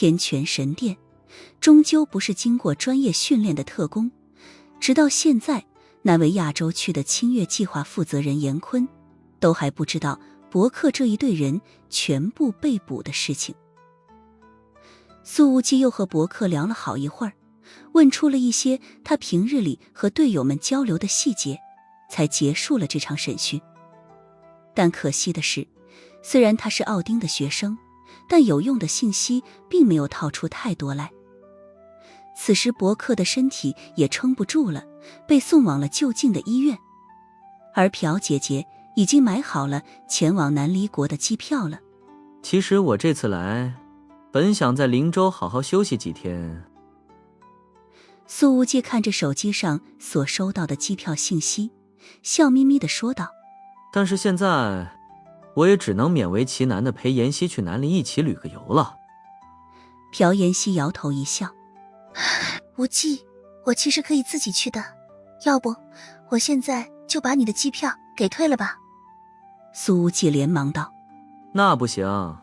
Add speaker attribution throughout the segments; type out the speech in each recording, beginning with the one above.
Speaker 1: 天泉神殿终究不是经过专业训练的特工，直到现在，那位亚洲区的清月计划负责人严坤都还不知道伯克这一队人全部被捕的事情。苏无忌又和伯克聊了好一会儿，问出了一些他平日里和队友们交流的细节，才结束了这场审讯。但可惜的是，虽然他是奥丁的学生，但有用的信息并没有套出太多来。此时伯克的身体也撑不住了，被送往了就近的医院，而朴姐姐已经买好了前往南离国的机票了。
Speaker 2: 其实我这次来本想在灵州好好休息几天。
Speaker 1: 苏无忌看着手机上所收到的机票信息，笑眯眯地说道，
Speaker 2: 但是现在我也只能勉为其难地陪妍希去南离一起旅个游了。
Speaker 1: 朴妍希摇头一笑，
Speaker 3: 无忌，我其实可以自己去的，要不我现在就把你的机票给退了吧。
Speaker 1: 苏无忌连忙道，
Speaker 2: 那不行，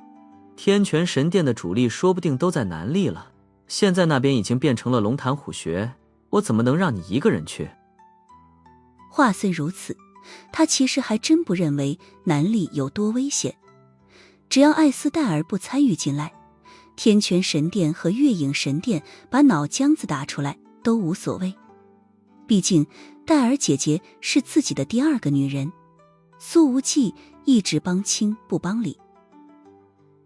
Speaker 2: 天泉神殿的主力说不定都在南离了，现在那边已经变成了龙潭虎穴，我怎么能让你一个人去？
Speaker 1: 话虽如此，他其实还真不认为南离有多危险，只要艾斯戴尔不参与进来，天泉神殿和月影神殿把脑浆子打出来都无所谓。毕竟戴尔姐姐是自己的第二个女人，苏无忌一直帮亲不帮理。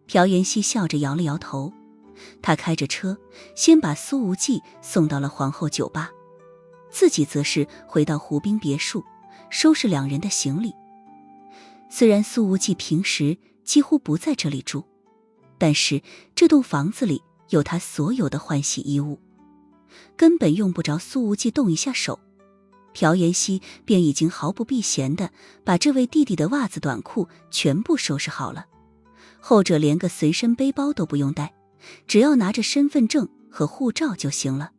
Speaker 1: 朴妍希笑着摇了摇头，她开着车先把苏无忌送到了皇后酒吧，自己则是回到湖滨别墅收拾两人的行李。虽然苏无忌平时几乎不在这里住，但是这栋房子里有他所有的换洗衣物，根本用不着苏无忌动一下手，朴妍希便已经毫不避嫌地把这位弟弟的袜子短裤全部收拾好了，后者连个随身背包都不用带，只要拿着身份证和护照就行了。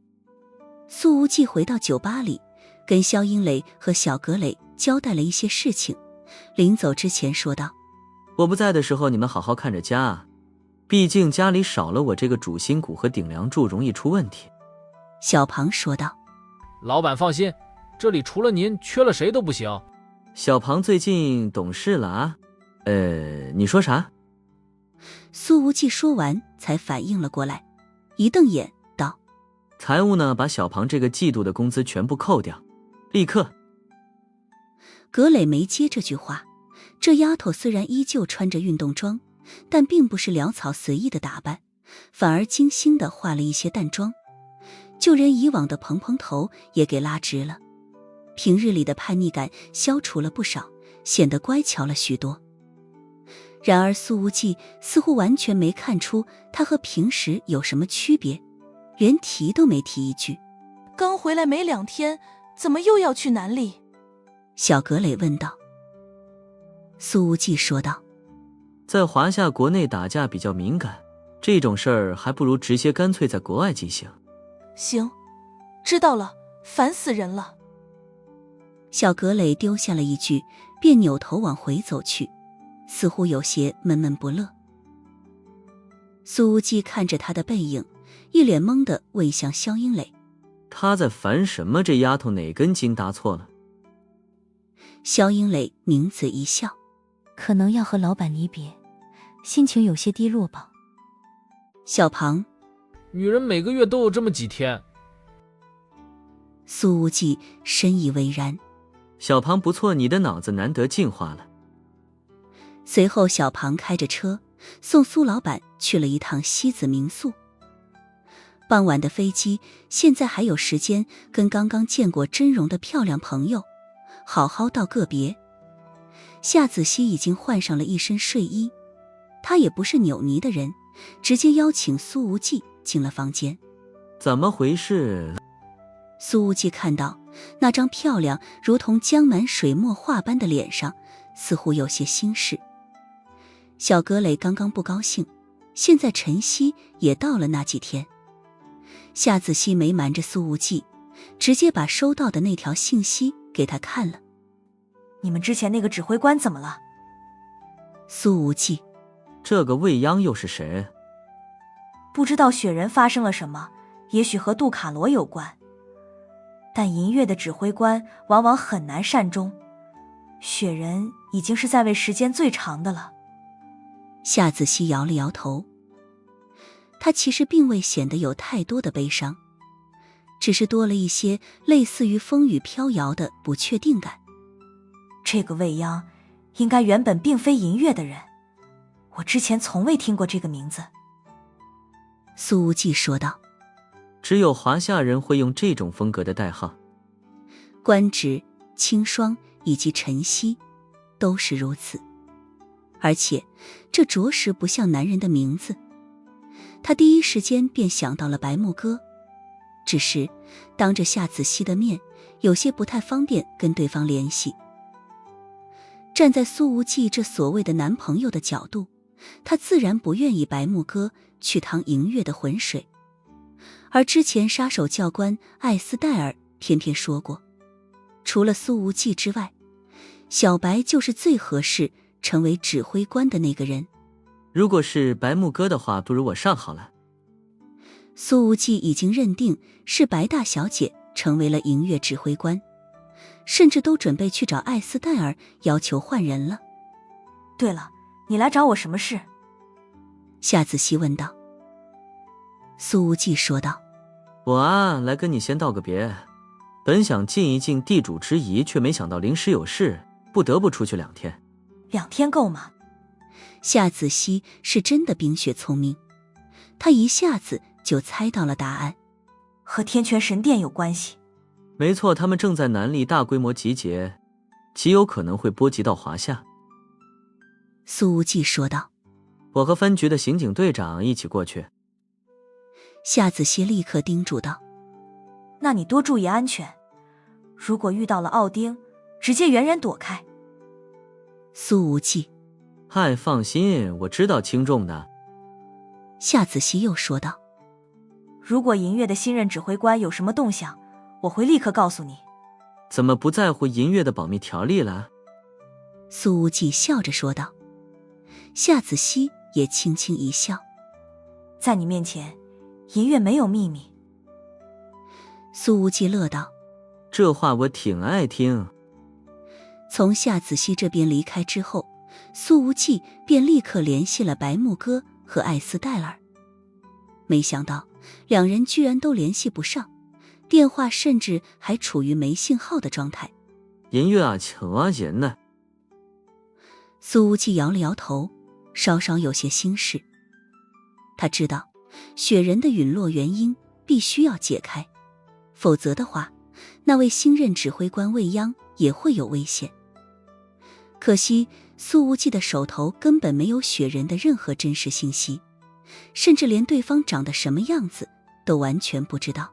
Speaker 1: 苏无忌回到酒吧里，跟肖英磊和小葛磊交代了一些事情，临走之前说道，
Speaker 2: 我不在的时候你们好好看着家啊，毕竟家里少了我这个主心骨和顶梁柱容易出问题。
Speaker 1: 小庞说道，
Speaker 4: 老板放心，这里除了您缺了谁都不行。
Speaker 2: 小庞最近懂事了啊？你说啥？
Speaker 1: 苏无忌说完才反应了过来，一瞪眼道，
Speaker 2: 财务呢，把小庞这个季度的工资全部扣掉，立刻。
Speaker 1: 葛磊没接这句话，这丫头虽然依旧穿着运动装，但并不是潦草随意的打扮，反而精心地化了一些淡妆，就连以往的蓬蓬头也给拉直了，平日里的叛逆感消除了不少，显得乖巧了许多。然而苏无忌似乎完全没看出她和平时有什么区别，连提都没提一句。
Speaker 3: 刚回来没2天，怎么又要去南离？
Speaker 1: 小葛磊问道。苏无忌说道，
Speaker 2: 在华夏国内打架比较敏感，这种事儿还不如直接干脆在国外进行。
Speaker 3: 行，知道了，烦死人了。
Speaker 1: 小葛磊丢下了一句，便扭头往回走去，似乎有些闷闷不乐。苏无忌看着他的背影，一脸懵地问向肖英磊，
Speaker 2: 他在烦什么？这丫头哪根筋搭错了？
Speaker 1: 肖英磊抿嘴一笑，
Speaker 5: 可能要和老板离别，心情有些低落吧。
Speaker 1: 小庞，
Speaker 4: 女人每个月都有这么几天。
Speaker 1: 苏无忌深以为然。
Speaker 2: 小庞不错，你的脑子难得进化了。
Speaker 1: 随后小庞开着车送苏老板去了一趟西子民宿。傍晚的飞机，现在还有时间跟刚刚见过真容的漂亮朋友好好道个别。夏子熙已经换上了一身睡衣，他也不是扭捏的人，直接邀请苏无忌进了房间。
Speaker 2: 怎么回事？
Speaker 1: 苏无忌看到那张漂亮如同江南水墨画般的脸上，似乎有些心事。小葛磊刚刚不高兴，现在晨曦也到了那几天。夏子熙没瞒着苏无忌，直接把收到的那条信息给他看了。
Speaker 6: 你们之前那个指挥官怎么了？
Speaker 1: 苏无忌，
Speaker 2: 这个未央又是谁？
Speaker 6: 不知道雪人发生了什么，也许和杜卡罗有关。但银月的指挥官往往很难善终，雪人已经是在位时间最长的了。
Speaker 1: 夏子熙摇了摇头，他其实并未显得有太多的悲伤，只是多了一些类似于风雨飘摇的不确定感。
Speaker 6: 这个未央应该原本并非银月的人，我之前从未听过这个名字。
Speaker 1: 苏无忌说道。
Speaker 2: 只有华夏人会用这种风格的代号。
Speaker 1: 官职、清霜以及晨曦都是如此，而且这着实不像男人的名字。他第一时间便想到了白木哥，只是当着夏子熙的面，有些不太方便跟对方联系。站在苏无忌这所谓的男朋友的角度，他自然不愿意白木哥去趟银月的浑水。而之前杀手教官艾斯戴尔偏偏说过，除了苏无忌之外，小白就是最合适成为指挥官的那个人。
Speaker 2: 如果是白木哥的话，不如我上好了。
Speaker 1: 苏无忌已经认定是白大小姐成为了银月指挥官，甚至都准备去找艾斯戴尔要求换人了。
Speaker 6: 对了，你来找我什么事？
Speaker 1: 夏子熙问道。苏无忌说道。
Speaker 2: 我来跟你先道个别，本想尽一尽地主之谊，却没想到临时有事，不得不出去2天。
Speaker 6: 2天够吗？
Speaker 1: 夏子熙是真的冰雪聪明，他一下子就猜到了答案。
Speaker 6: 和天泉神殿有关系。
Speaker 2: 没错，他们正在南厉大规模集结，极有可能会波及到华夏。
Speaker 1: 苏无忌说道。
Speaker 2: 我和分局的刑警队长一起过去。
Speaker 1: 夏子熙立刻叮嘱道。
Speaker 6: 那你多注意安全，如果遇到了奥丁，直接远远躲开。
Speaker 1: 苏无忌。
Speaker 2: 嗨，放心，我知道轻重的。
Speaker 1: 夏子熙又说道。
Speaker 6: 如果银月的新任指挥官有什么动向，我会立刻告诉你。
Speaker 2: 怎么不在乎银月的保密条例了？
Speaker 1: 苏无忌笑着说道。夏子熙也轻轻一笑。
Speaker 6: 在你面前，银月没有秘密。
Speaker 1: 苏无忌乐道。
Speaker 2: 这话我挺爱听。
Speaker 1: 从夏子熙这边离开之后，苏无忌便立刻联系了白木哥和艾斯戴尔。没想到两人居然都联系不上，电话甚至还处于没信号的状态。
Speaker 2: 银月啊，请啊人呢？
Speaker 1: 苏无忌摇了摇头，稍稍有些心事。他知道雪人的陨落原因必须要解开，否则的话，那位新任指挥官未央也会有危险。可惜苏无忌的手头根本没有雪人的任何真实信息，甚至连对方长得什么样子都完全不知道。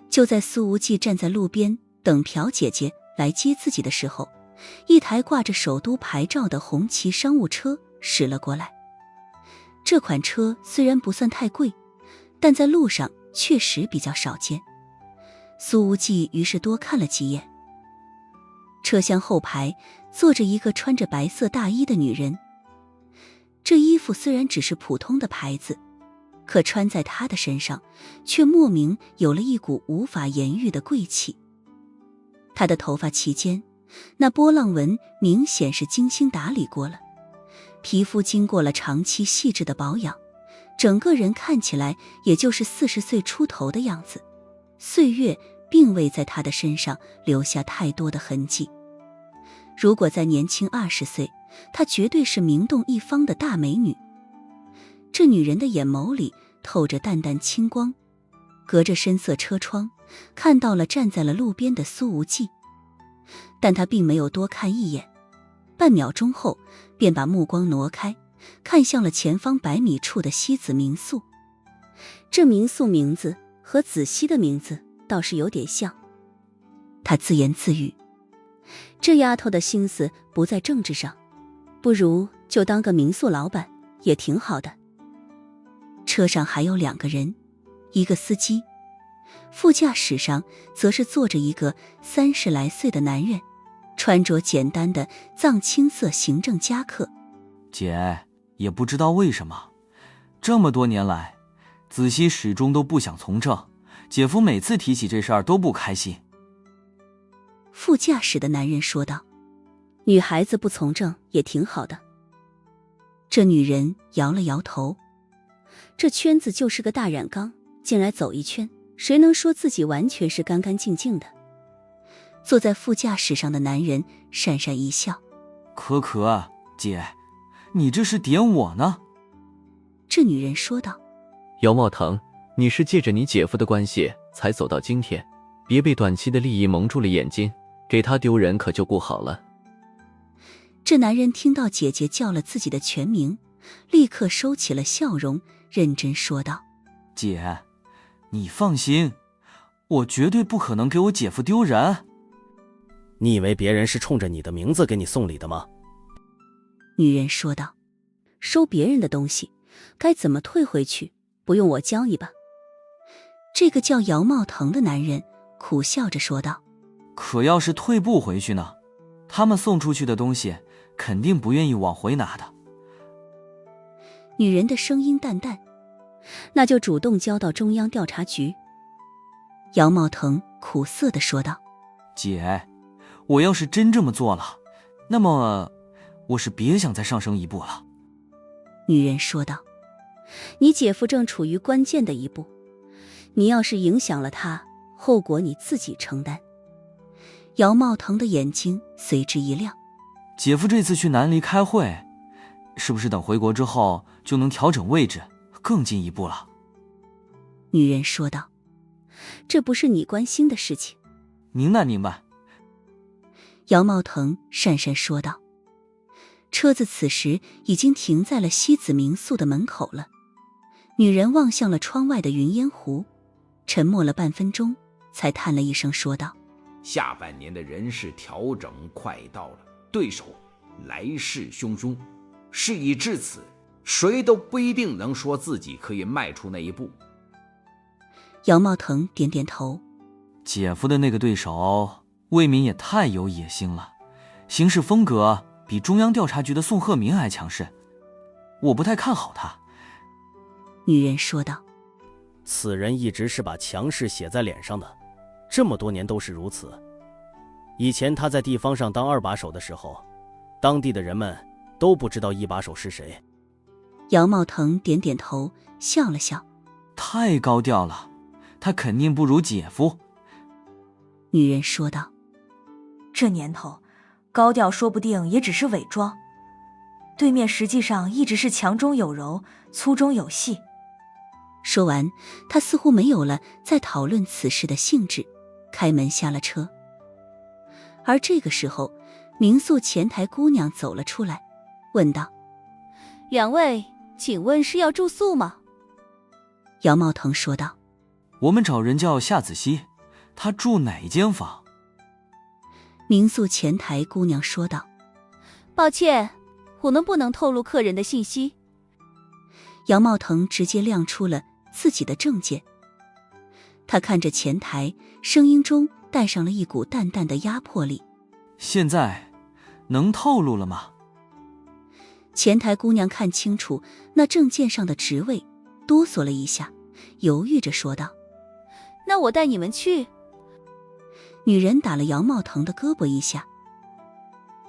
Speaker 1: 就在苏无忌站在路边等朴姐姐来接自己的时候，一台挂着首都牌照的红旗商务车驶了过来。这款车虽然不算太贵，但在路上确实比较少见。苏无忌于是多看了几眼。车厢后排坐着一个穿着白色大衣的女人，这衣服虽然只是普通的牌子，可穿在她的身上却莫名有了一股无法言喻的贵气。她的头发齐肩，那波浪纹明显是精心打理过了，皮肤经过了长期细致的保养，整个人看起来也就是40岁出头的样子，岁月并未在她的身上留下太多的痕迹。如果再年轻20岁，她绝对是名动一方的大美女。这女人的眼眸里透着淡淡清光，隔着深色车窗看到了站在了路边的苏无忌，但她并没有多看一眼，半秒钟后便把目光挪开，看向了前方100米处的西子民宿。这民宿名字和子熙的名字倒是有点像。她自言自语，这丫头的心思不在政治上，不如就当个民宿老板也挺好的。车上还有2个人，一个司机，副驾驶上则是坐着一个30来岁的男人，穿着简单的藏青色行政夹克。
Speaker 7: 姐，也不知道为什么，这么多年来子熙始终都不想从政，姐夫每次提起这事儿都不开心。
Speaker 1: 副驾驶的男人说道：“女孩子不从政也挺好的。”这女人摇了摇头，这圈子就是个大染缸，进来走一圈，谁能说自己完全是干干净净的？坐在副驾驶上的男人讪讪一笑：“
Speaker 7: 可姐，你这是点我呢？”
Speaker 1: 这女人说道：“
Speaker 8: 姚茂腾，你是借着你姐夫的关系才走到今天，别被短期的利益蒙住了眼睛，给他丢人可就不好了。”
Speaker 1: 这男人听到姐姐叫了自己的全名，立刻收起了笑容，认真说道：“
Speaker 7: 姐，你放心，我绝对不可能给我姐夫丢人。”
Speaker 9: 你以为别人是冲着你的名字给你送礼的吗？
Speaker 1: 女人说道：“收别人的东西，该怎么退回去，不用我教你吧？”这个叫姚茂腾的男人苦笑着说道：“
Speaker 7: 可要是退不回去呢？他们送出去的东西肯定不愿意往回拿的。”
Speaker 1: 女人的声音淡淡：“那就主动交到中央调查局。”姚茂腾苦涩地说道：“
Speaker 7: 姐，我要是真这么做了，那么我是别想再上升一步了。”
Speaker 1: 女人说道：“你姐夫正处于关键的一步，你要是影响了他，后果你自己承担。”姚茂腾的眼睛随之一亮：“
Speaker 7: 姐夫这次去南离开会，是不是等回国之后就能调整位置，更进一步了？”
Speaker 1: 女人说道：“这不是你关心的事情。”
Speaker 7: 明白。
Speaker 1: 姚茂腾讪讪说道。车子此时已经停在了西子民宿的门口了。女人望向了窗外的云烟湖，沉默了半分钟，才叹了一声说道：“
Speaker 10: 下半年的人事调整快到了，对手来势汹汹，事已至此，谁都不一定能说自己可以迈出那一步。”
Speaker 1: 姚茂腾点点头：“
Speaker 7: 姐夫的那个对手未免也太有野心了，行事风格比中央调查局的宋鹤鸣还强势，我不太看好他。”
Speaker 1: 女人说道：“
Speaker 9: 此人一直是把强势写在脸上的，这么多年都是如此。以前他在地方上当二把手的时候，当地的人们都不知道一把手是谁。”
Speaker 1: 姚茂腾点点头，笑了笑：“
Speaker 7: 太高调了，他肯定不如姐夫。”
Speaker 1: 女人说道：“
Speaker 6: 这年头，高调说不定也只是伪装，对面实际上一直是强中有柔，粗中有细。”
Speaker 1: 说完，他似乎没有了再讨论此事的兴致，开门下了车。而这个时候，民宿前台姑娘走了出来，问道：“
Speaker 5: 两位，请问是要住宿吗？”
Speaker 1: 姚茂腾说道：“
Speaker 7: 我们找人叫夏子熙，他住哪间房？”
Speaker 1: 民宿前台姑娘说道：“
Speaker 5: 抱歉，我们不能透露客人的信息。”
Speaker 1: 姚茂腾直接亮出了自己的证件。他看着前台，声音中带上了一股淡淡的压迫力：“
Speaker 7: 现在能透露了吗？”
Speaker 1: 前台姑娘看清楚那证件上的职位，哆嗦了一下，犹豫着说道：“
Speaker 5: 那我带你们去。”
Speaker 1: 女人打了姚茂腾的胳膊一下：“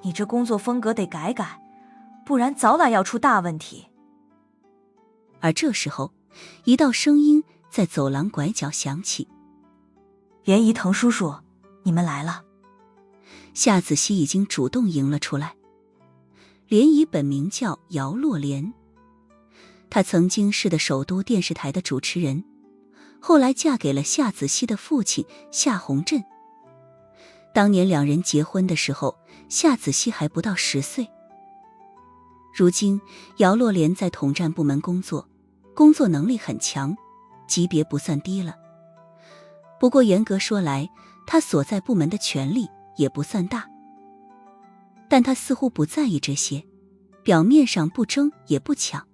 Speaker 6: 你这工作风格得改改，不然早晚要出大问题。”
Speaker 1: 而这时候，一道声音在走廊拐角响起：“
Speaker 6: 袁怡腾叔叔，你们来了。”
Speaker 1: 夏子熙已经主动迎了出来。莲姨本名叫姚洛莲，她曾经是的首都电视台的主持人，后来嫁给了夏子熙的父亲夏洪振。当年两人结婚的时候，夏子熙还不到10岁。如今姚洛莲在统战部门工作，工作能力很强，级别不算低了。不过严格说来，他所在部门的权力也不算大。但他似乎不在意这些，表面上不争也不抢，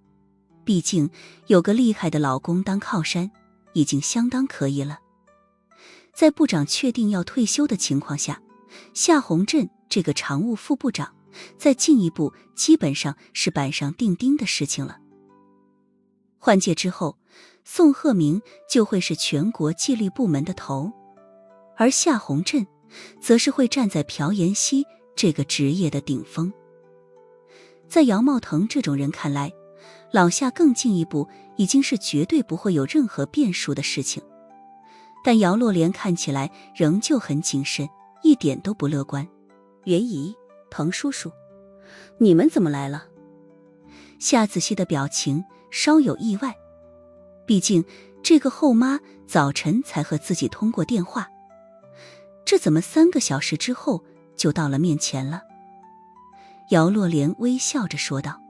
Speaker 1: 毕竟有个厉害的老公当靠山，已经相当可以了。在部长确定要退休的情况下，夏洪振这个常务副部长再进一步基本上是板上钉钉的事情了。换届之后，宋鹤鸣就会是全国纪律部门的头，而夏红振则是会站在朴妍希这个职业的顶峰。在姚茂腾这种人看来，老夏更进一步已经是绝对不会有任何变数的事情。但姚洛莲看起来仍旧很谨慎，一点都不乐观。
Speaker 11: 袁姨，滕叔叔，你们怎么来了？
Speaker 1: 夏子熙的表情稍有意外，毕竟这个后妈早晨才和自己通过电话，这怎么3个小时之后就到了面前了？姚洛莲微笑着说道：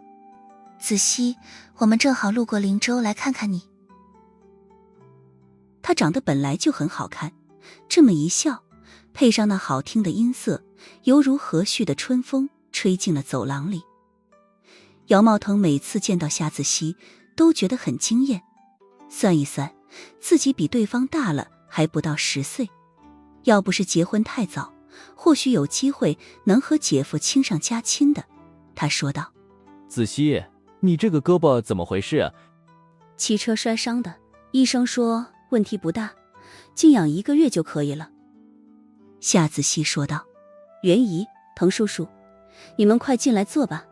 Speaker 3: 子熙，我们正好路过灵州来看看你。
Speaker 1: 她长得本来就很好看，这么一笑，配上那好听的音色，犹如和煦的春风吹进了走廊里。姚茂腾每次见到夏子熙都觉得很惊艳，算一算，自己比对方大了还不到10岁，要不是结婚太早，或许有机会能和姐夫亲上加亲的。他说道：
Speaker 8: 子熙，你这个胳膊怎么回事啊？
Speaker 11: 骑车摔伤的，医生说问题不大，静养1个月就可以了。
Speaker 1: 夏子熙说道：
Speaker 11: 袁姨，滕叔叔，你们快进来坐吧。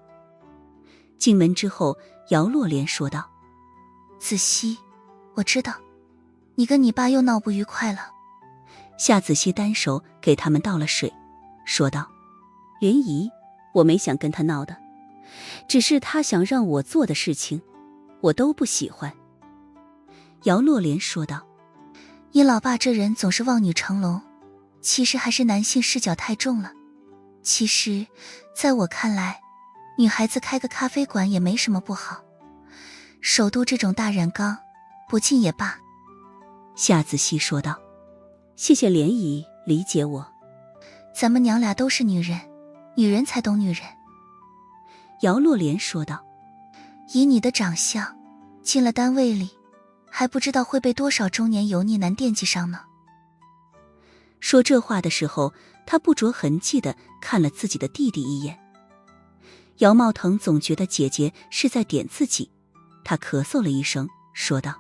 Speaker 1: 进门之后，姚洛莲说道：
Speaker 3: 子熙，我知道你跟你爸又闹不愉快了。
Speaker 1: 夏子熙单手给他们倒了水，说道：
Speaker 11: 袁姨，我没想跟他闹的，只是他想让我做的事情我都不喜欢。
Speaker 1: 姚洛莲说道：
Speaker 3: 你老爸这人总是望女成龙，其实还是男性视角太重了。其实在我看来，女孩子开个咖啡馆也没什么不好，首都这种大染缸不进也罢。
Speaker 1: 夏子熙说道：
Speaker 11: 谢谢莲姨理解我，
Speaker 3: 咱们娘俩都是女人，女人才懂女人。
Speaker 1: 姚洛莲说道：
Speaker 3: 以你的长相，进了单位里还不知道会被多少中年油腻男惦记上呢。
Speaker 1: 说这话的时候，他不着痕迹地看了自己的弟弟一眼。姚茂腾总觉得姐姐是在点自己，他咳嗽了一声，说道：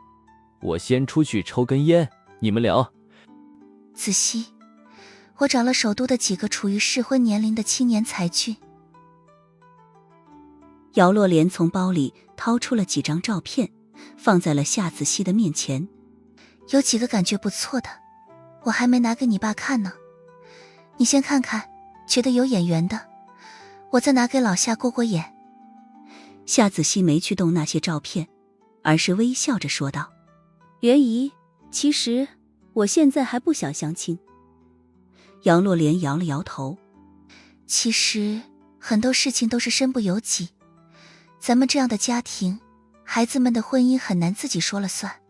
Speaker 8: 我先出去抽根烟，你们聊。
Speaker 3: 子熙，我找了首都的几个处于适婚年龄的青年才俊。
Speaker 1: 姚洛莲从包里掏出了几张照片，放在了夏子熙的面前。
Speaker 3: 有几个感觉不错的，我还没拿给你爸看呢，你先看看，觉得有眼缘的，我再拿给老夏过过眼。
Speaker 1: 夏子熙没去动那些照片，而是微笑着说道：
Speaker 11: 袁姨，其实我现在还不想相亲。
Speaker 1: 姚洛莲摇了摇头：
Speaker 3: 其实很多事情都是身不由己，咱们这样的家庭，孩子们的婚姻很难自己说了算。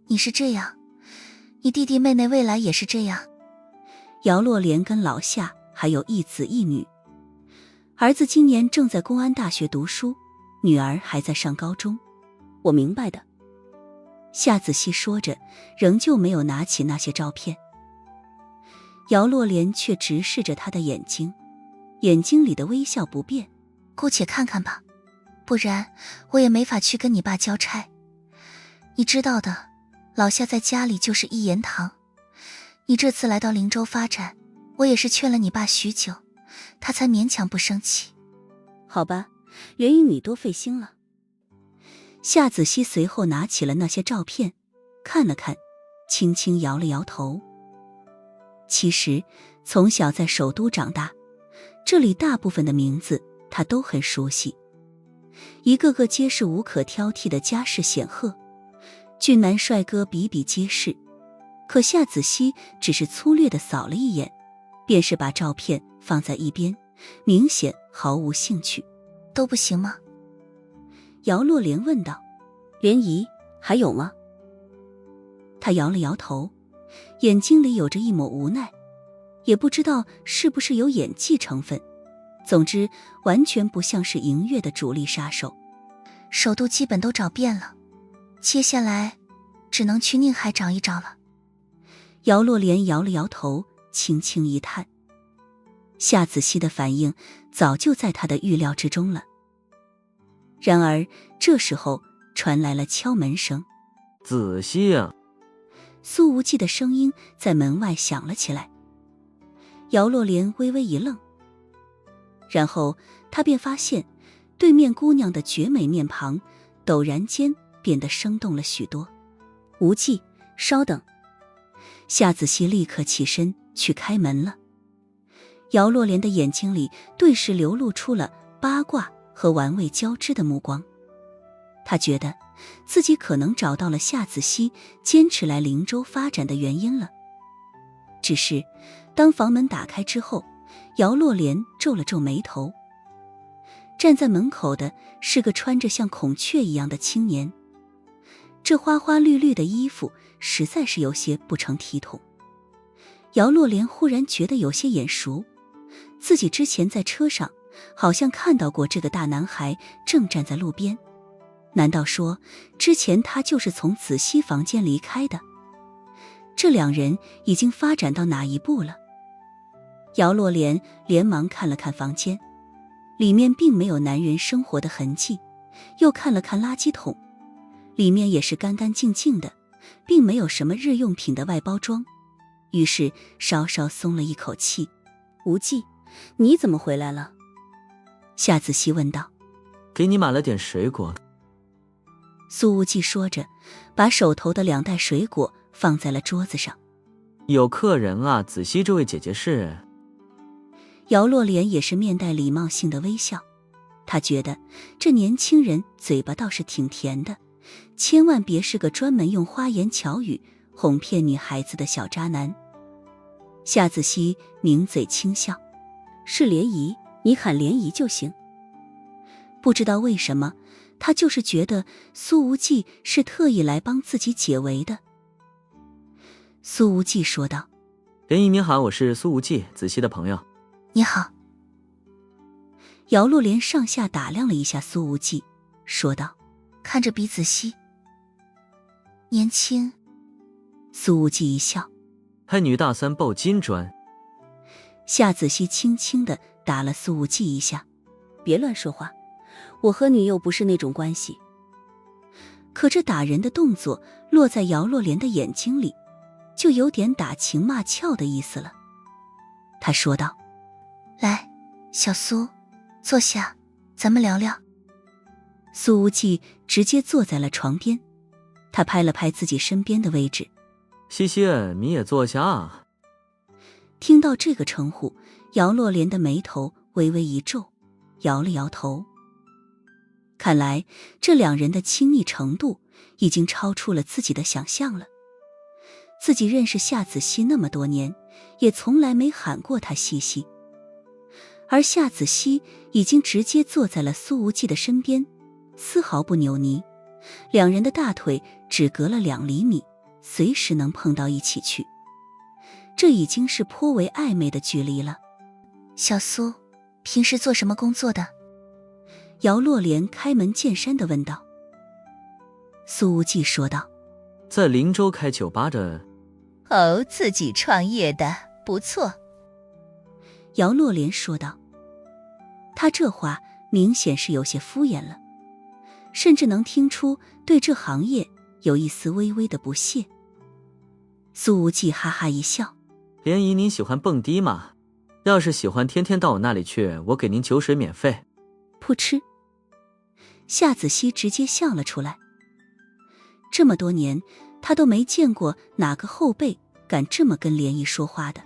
Speaker 3: 你是这样，你弟弟妹妹未来也是这样。
Speaker 1: 姚洛莲跟老夏还有一子一女，儿子今年正在公安大学读书，女儿还在上高中。
Speaker 11: 我明白的。
Speaker 1: 夏子熙说着，仍旧没有拿起那些照片。姚洛莲却直视着他的眼睛，眼睛里的微笑不变。
Speaker 3: 姑且看看吧，不然我也没法去跟你爸交差。你知道的，老夏在家里就是一言堂。你这次来到灵州发展，我也是劝了你爸许久，他才勉强不生气。
Speaker 11: 好吧，袁姨你多费心了。
Speaker 1: 夏子熙随后拿起了那些照片，看了看，轻轻摇了摇头。其实从小在首都长大，这里大部分的名字他都很熟悉，一个个皆是无可挑剔的家世显赫，俊男帅哥比比皆是。可夏子熙只是粗略地扫了一眼，便是把照片放在一边，明显毫无兴趣。
Speaker 3: 都不行吗？
Speaker 1: 姚洛莲问道。
Speaker 11: 莲姨，还有吗？
Speaker 1: 他摇了摇头，眼睛里有着一抹无奈，也不知道是不是有演技成分，总之完全不像是迎月的主力杀手。
Speaker 3: 首都基本都找遍了，接下来只能去宁海找一找了。
Speaker 1: 姚洛莲摇了摇头，轻轻一叹。夏子熙的反应早就在他的预料之中了。然而这时候传来了敲门声。
Speaker 2: 子熙啊！
Speaker 1: 苏无忌的声音在门外响了起来。姚洛莲微微一愣，然后他便发现对面姑娘的绝美面庞陡然间变得生动了许多。无忌，稍等！夏子熙立刻起身去开门了。姚洛莲的眼睛里顿时流露出了八卦和玩味交织的目光。他觉得自己可能找到了夏子熙坚持来灵州发展的原因了。只是当房门打开之后，姚洛莲皱了皱眉头。站在门口的是个穿着像孔雀一样的青年，这花花绿绿的衣服实在是有些不成体统。姚洛莲忽然觉得有些眼熟，自己之前在车上好像看到过这个大男孩正站在路边。难道说之前他就是从子熙房间离开的？这两人已经发展到哪一步了？姚洛莲连忙看了看房间，里面并没有男人生活的痕迹，又看了看垃圾桶，里面也是干干净净的，并没有什么日用品的外包装，于是稍稍松了一口气。
Speaker 11: 无忌，你怎么回来了？
Speaker 1: 夏子熙问道。
Speaker 2: 给你买了点水果。
Speaker 1: 苏无忌说着，把手头的2袋水果放在了桌子上。
Speaker 2: 有客人啊，子熙这位姐姐是……
Speaker 1: 姚洛莲也是面带礼貌性的微笑，她觉得这年轻人嘴巴倒是挺甜的，千万别是个专门用花言巧语哄骗女孩子的小渣男。夏子熙抿嘴轻笑，
Speaker 11: 是莲姨，你喊莲姨就行。
Speaker 1: 不知道为什么，他就是觉得苏无忌是特意来帮自己解围的。苏无忌说道。
Speaker 2: 莲姨您好，我是苏无忌，子熙的朋友。
Speaker 3: 你好。
Speaker 1: 姚洛莲上下打量了一下苏无忌，说道。
Speaker 3: 看着比子熙年轻。
Speaker 1: 苏无忌一笑。
Speaker 2: 还女大三抱金砖。
Speaker 1: 夏子熙轻轻地打了苏无忌一下。
Speaker 11: 别乱说话，我和你又不是那种关系。
Speaker 1: 可这打人的动作落在姚洛莲的眼睛里，就有点打情骂俏的意思了。他说道。
Speaker 3: 来，小苏，坐下，咱们聊聊。
Speaker 1: 苏无忌直接坐在了床边，他拍了拍自己身边的位置。
Speaker 2: 西西，你也坐下啊。
Speaker 1: 听到这个称呼，姚洛莲的眉头微微一皱，摇了摇头。看来这两人的亲密程度已经超出了自己的想象了。自己认识夏子熙那么多年，也从来没喊过她西西，而夏子熙已经直接坐在了苏无忌的身边，丝毫不扭捏，两人的大腿只隔了2厘米，随时能碰到一起去。这已经是颇为暧昧的距离了。
Speaker 3: 小苏，平时做什么工作的？
Speaker 1: 姚洛莲开门见山地问道。苏无忌说道。
Speaker 2: 在灵州开酒吧的。
Speaker 12: 哦，自己创业的，不错。
Speaker 1: 姚洛莲说道。他这话明显是有些敷衍了，甚至能听出对这行业有一丝微微的不屑。苏无忌哈哈一笑。
Speaker 2: 莲姨，您喜欢蹦迪吗？要是喜欢，天天到我那里去，我给您酒水免费。
Speaker 1: 噗嗤，夏子熙直接笑了出来。这么多年，他都没见过哪个后辈敢这么跟莲姨说话的。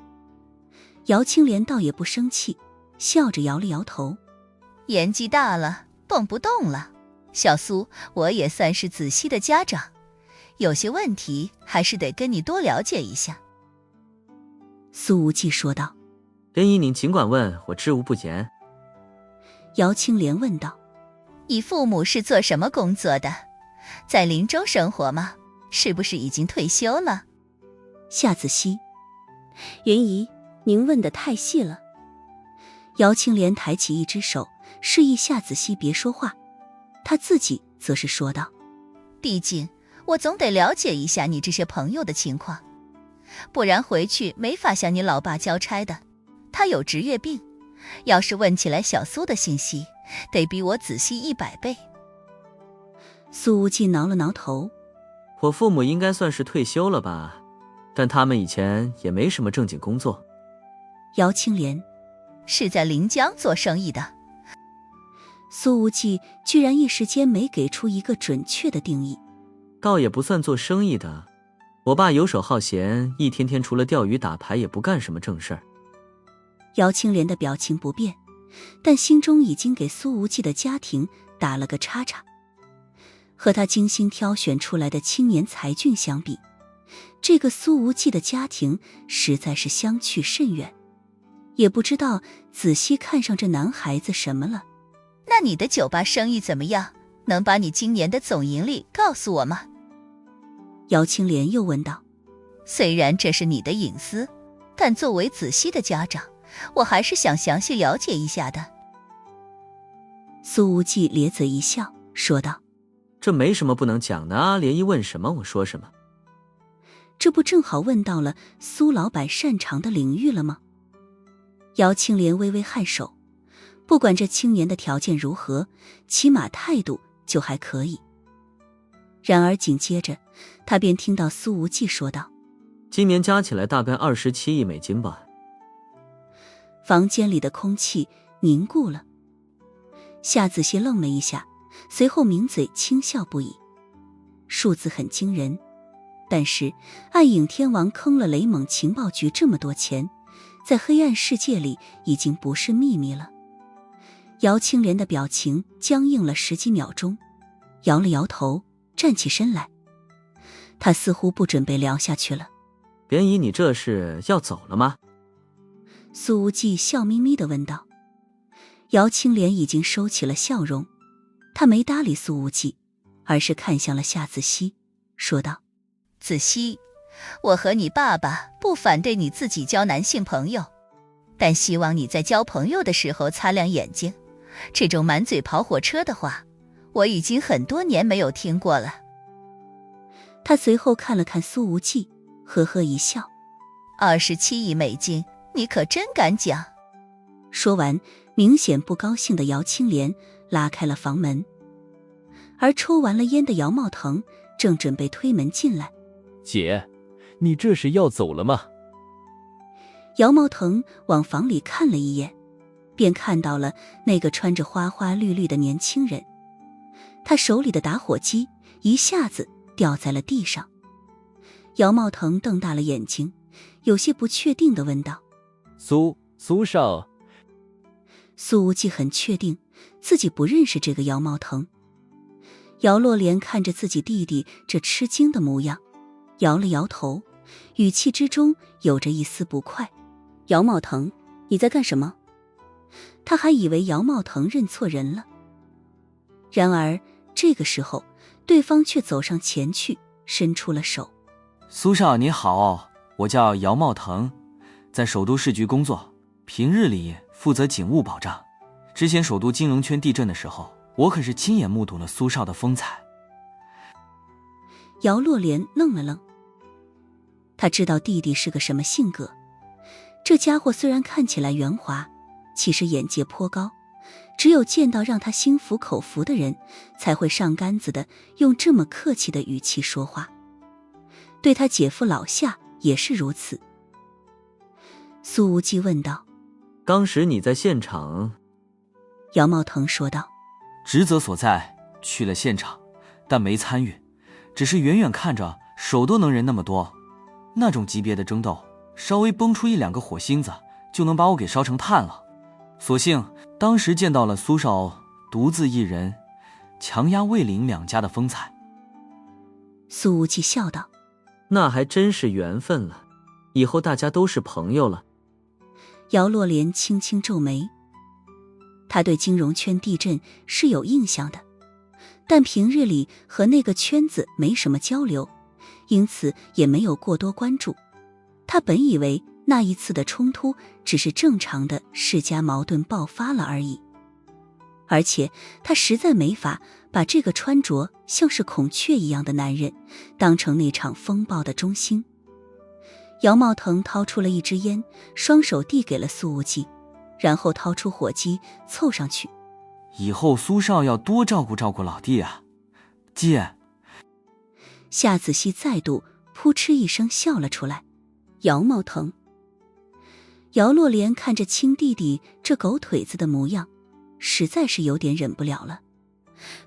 Speaker 1: 姚青莲倒也不生气，笑着摇了摇头。
Speaker 12: 年纪大了，蹦不动了。小苏，我也算是子熙的家长，有些问题还是得跟你多了解一下。
Speaker 1: 苏无忌说道。
Speaker 2: 莲姨，您尽管问，我知无不言。
Speaker 1: 姚青莲问道。
Speaker 12: 你父母是做什么工作的？在灵州生活吗？是不是已经退休了？
Speaker 1: 夏子熙。
Speaker 11: 云姨，您问得太细了。
Speaker 1: 姚青莲抬起一只手，示意夏子熙别说话，他自己则是说道。
Speaker 12: 毕竟我总得了解一下你这些朋友的情况，不然回去没法向你老爸交差的。他有职业病，要是问起来小苏的信息，得比我仔细100倍。
Speaker 1: 苏无忌挠了挠头。
Speaker 2: 我父母应该算是退休了吧，但他们以前也没什么正经工作。
Speaker 1: 姚青莲
Speaker 12: 是在临江做生意的。
Speaker 1: 苏无忌居然一时间没给出一个准确的定义。
Speaker 2: 倒也不算做生意的，我爸游手好闲，一天天除了钓鱼打牌也不干什么正事儿。
Speaker 1: 姚青莲的表情不变，但心中已经给苏无忌的家庭打了个叉叉。和他精心挑选出来的青年才俊相比，这个苏无忌的家庭实在是相去甚远。也不知道仔细看上这男孩子什么了。
Speaker 12: 那你的酒吧生意怎么样？能把你今年的总盈利告诉我吗？
Speaker 1: 姚青莲又问道。
Speaker 12: 虽然这是你的隐私，但作为子熙的家长，我还是想详细了解一下的。
Speaker 1: 苏无忌咧嘴一笑，说道：
Speaker 2: 这没什么不能讲的啊，莲姨问什么我说什么。
Speaker 1: 这不正好问到了苏老板擅长的领域了吗？姚青莲微微颔首，不管这青年的条件如何，起码态度就还可以。然而紧接着他便听到苏无忌说道：
Speaker 2: 今年加起来大概27亿美金吧。
Speaker 1: 房间里的空气凝固了。夏子熙愣了一下，随后抿嘴轻笑不已。数字很惊人，但是暗影天王坑了雷蒙情报局这么多钱，在黑暗世界里已经不是秘密了。姚青莲的表情僵硬了10几秒钟，摇了摇头，站起身来。他似乎不准备聊下去了。
Speaker 2: 莲姨，你这是要走了吗？
Speaker 1: 苏无忌笑眯眯地问道。姚青莲已经收起了笑容，他没搭理苏无忌，而是看向了夏子熙，说道：
Speaker 12: 子熙，我和你爸爸不反对你自己交男性朋友，但希望你在交朋友的时候擦亮眼睛。这种满嘴跑火车的话，我已经很多年没有听过了。
Speaker 1: 他随后看了看苏无忌，呵呵一笑
Speaker 12: 27亿美金，你可真敢讲。
Speaker 1: 说完，明显不高兴的姚青莲拉开了房门，而抽完了烟的姚茂腾正准备推门进来。
Speaker 8: 姐，你这是要走了吗？
Speaker 1: 姚茂腾往房里看了一眼，便看到了那个穿着花花绿绿的年轻人，他手里的打火机一下子掉在了地上。姚茂腾瞪大了眼睛，有些不确定地问道：
Speaker 8: 苏少。
Speaker 1: 苏无忌很确定自己不认识这个姚茂腾。姚洛莲看着自己弟弟这吃惊的模样，摇了摇头，语气之中有着一丝不快：姚茂腾，你在干什么？他还以为姚茂腾认错人了。然而这个时候对方却走上前去，伸出了手。
Speaker 7: 苏少你好，我叫姚茂腾，在首都市局工作，平日里负责警务保障。之前首都金融圈地震的时候，我可是亲眼目睹了苏少的风采。
Speaker 1: 姚洛莲愣了愣，他知道弟弟是个什么性格。这家伙虽然看起来圆滑，其实眼界颇高，只有见到让他心服口服的人，才会上杆子的用这么客气的语气说话。对他姐夫老夏也是如此。苏无忌问道：
Speaker 2: 当时你在现场？
Speaker 1: 姚茂腾说道：
Speaker 7: 职责所在，去了现场，但没参与，只是远远看着手都能人那么多，那种级别的争斗，稍微崩出1-2个火星子就能把我给烧成炭了。所幸当时见到了苏少独自一人强压魏岭2家的风采。
Speaker 1: 苏无忌笑道：
Speaker 2: 那还真是缘分了，以后大家都是朋友了。
Speaker 1: 姚洛莲轻轻皱眉，他对金融圈地震是有印象的，但平日里和那个圈子没什么交流，因此也没有过多关注。他本以为那一次的冲突只是正常的世家矛盾爆发了而已，而且他实在没法把这个穿着像是孔雀一样的男人当成那场风暴的中心。姚茂腾掏出了一支烟，双手递给了苏无忌，然后掏出火机凑上去：
Speaker 7: 以后苏少要多照顾照顾老弟啊，姐。
Speaker 1: 夏子熙再度扑哧一声笑了出来。
Speaker 11: 姚茂腾。
Speaker 1: 姚洛莲看着亲弟弟这狗腿子的模样，实在是有点忍不了了。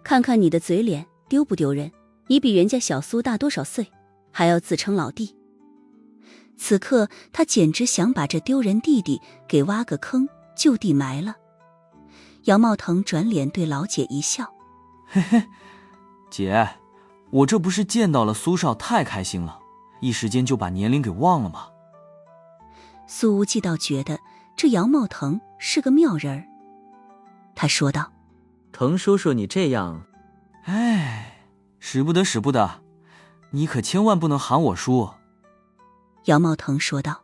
Speaker 11: 看看你的嘴脸，丢不丢人？你比人家小苏大多少岁，还要自称老弟？
Speaker 1: 此刻他简直想把这丢人弟弟给挖个坑就地埋了。姚茂腾转脸对老姐一笑：
Speaker 7: 嘿嘿，姐，我这不是见到了苏少太开心了，一时间就把年龄给忘了吗？
Speaker 1: 苏无忌倒觉得这姚茂腾是个妙人儿，他说道：
Speaker 2: 滕叔叔你这样，
Speaker 7: 哎，使不得使不得，你可千万不能喊我叔。
Speaker 1: 姚茂腾说道：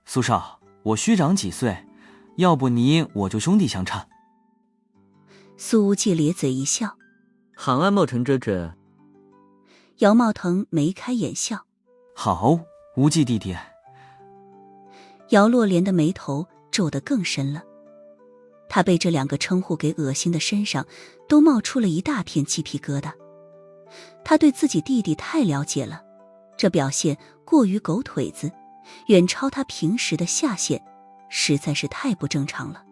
Speaker 7: 苏少，我虚长几岁，要不你我就兄弟相称。
Speaker 1: 苏无忌咧嘴一笑：
Speaker 2: 喊俺茂腾这。
Speaker 1: 姚茂腾眉开眼笑：
Speaker 7: 好，无忌弟弟。
Speaker 1: 姚洛莲的眉头皱得更深了，他被这两个称呼给恶心的身上都冒出了一大片鸡皮疙瘩。他对自己弟弟太了解了，这表现过于狗腿子，远超他平时的下限，实在是太不正常了。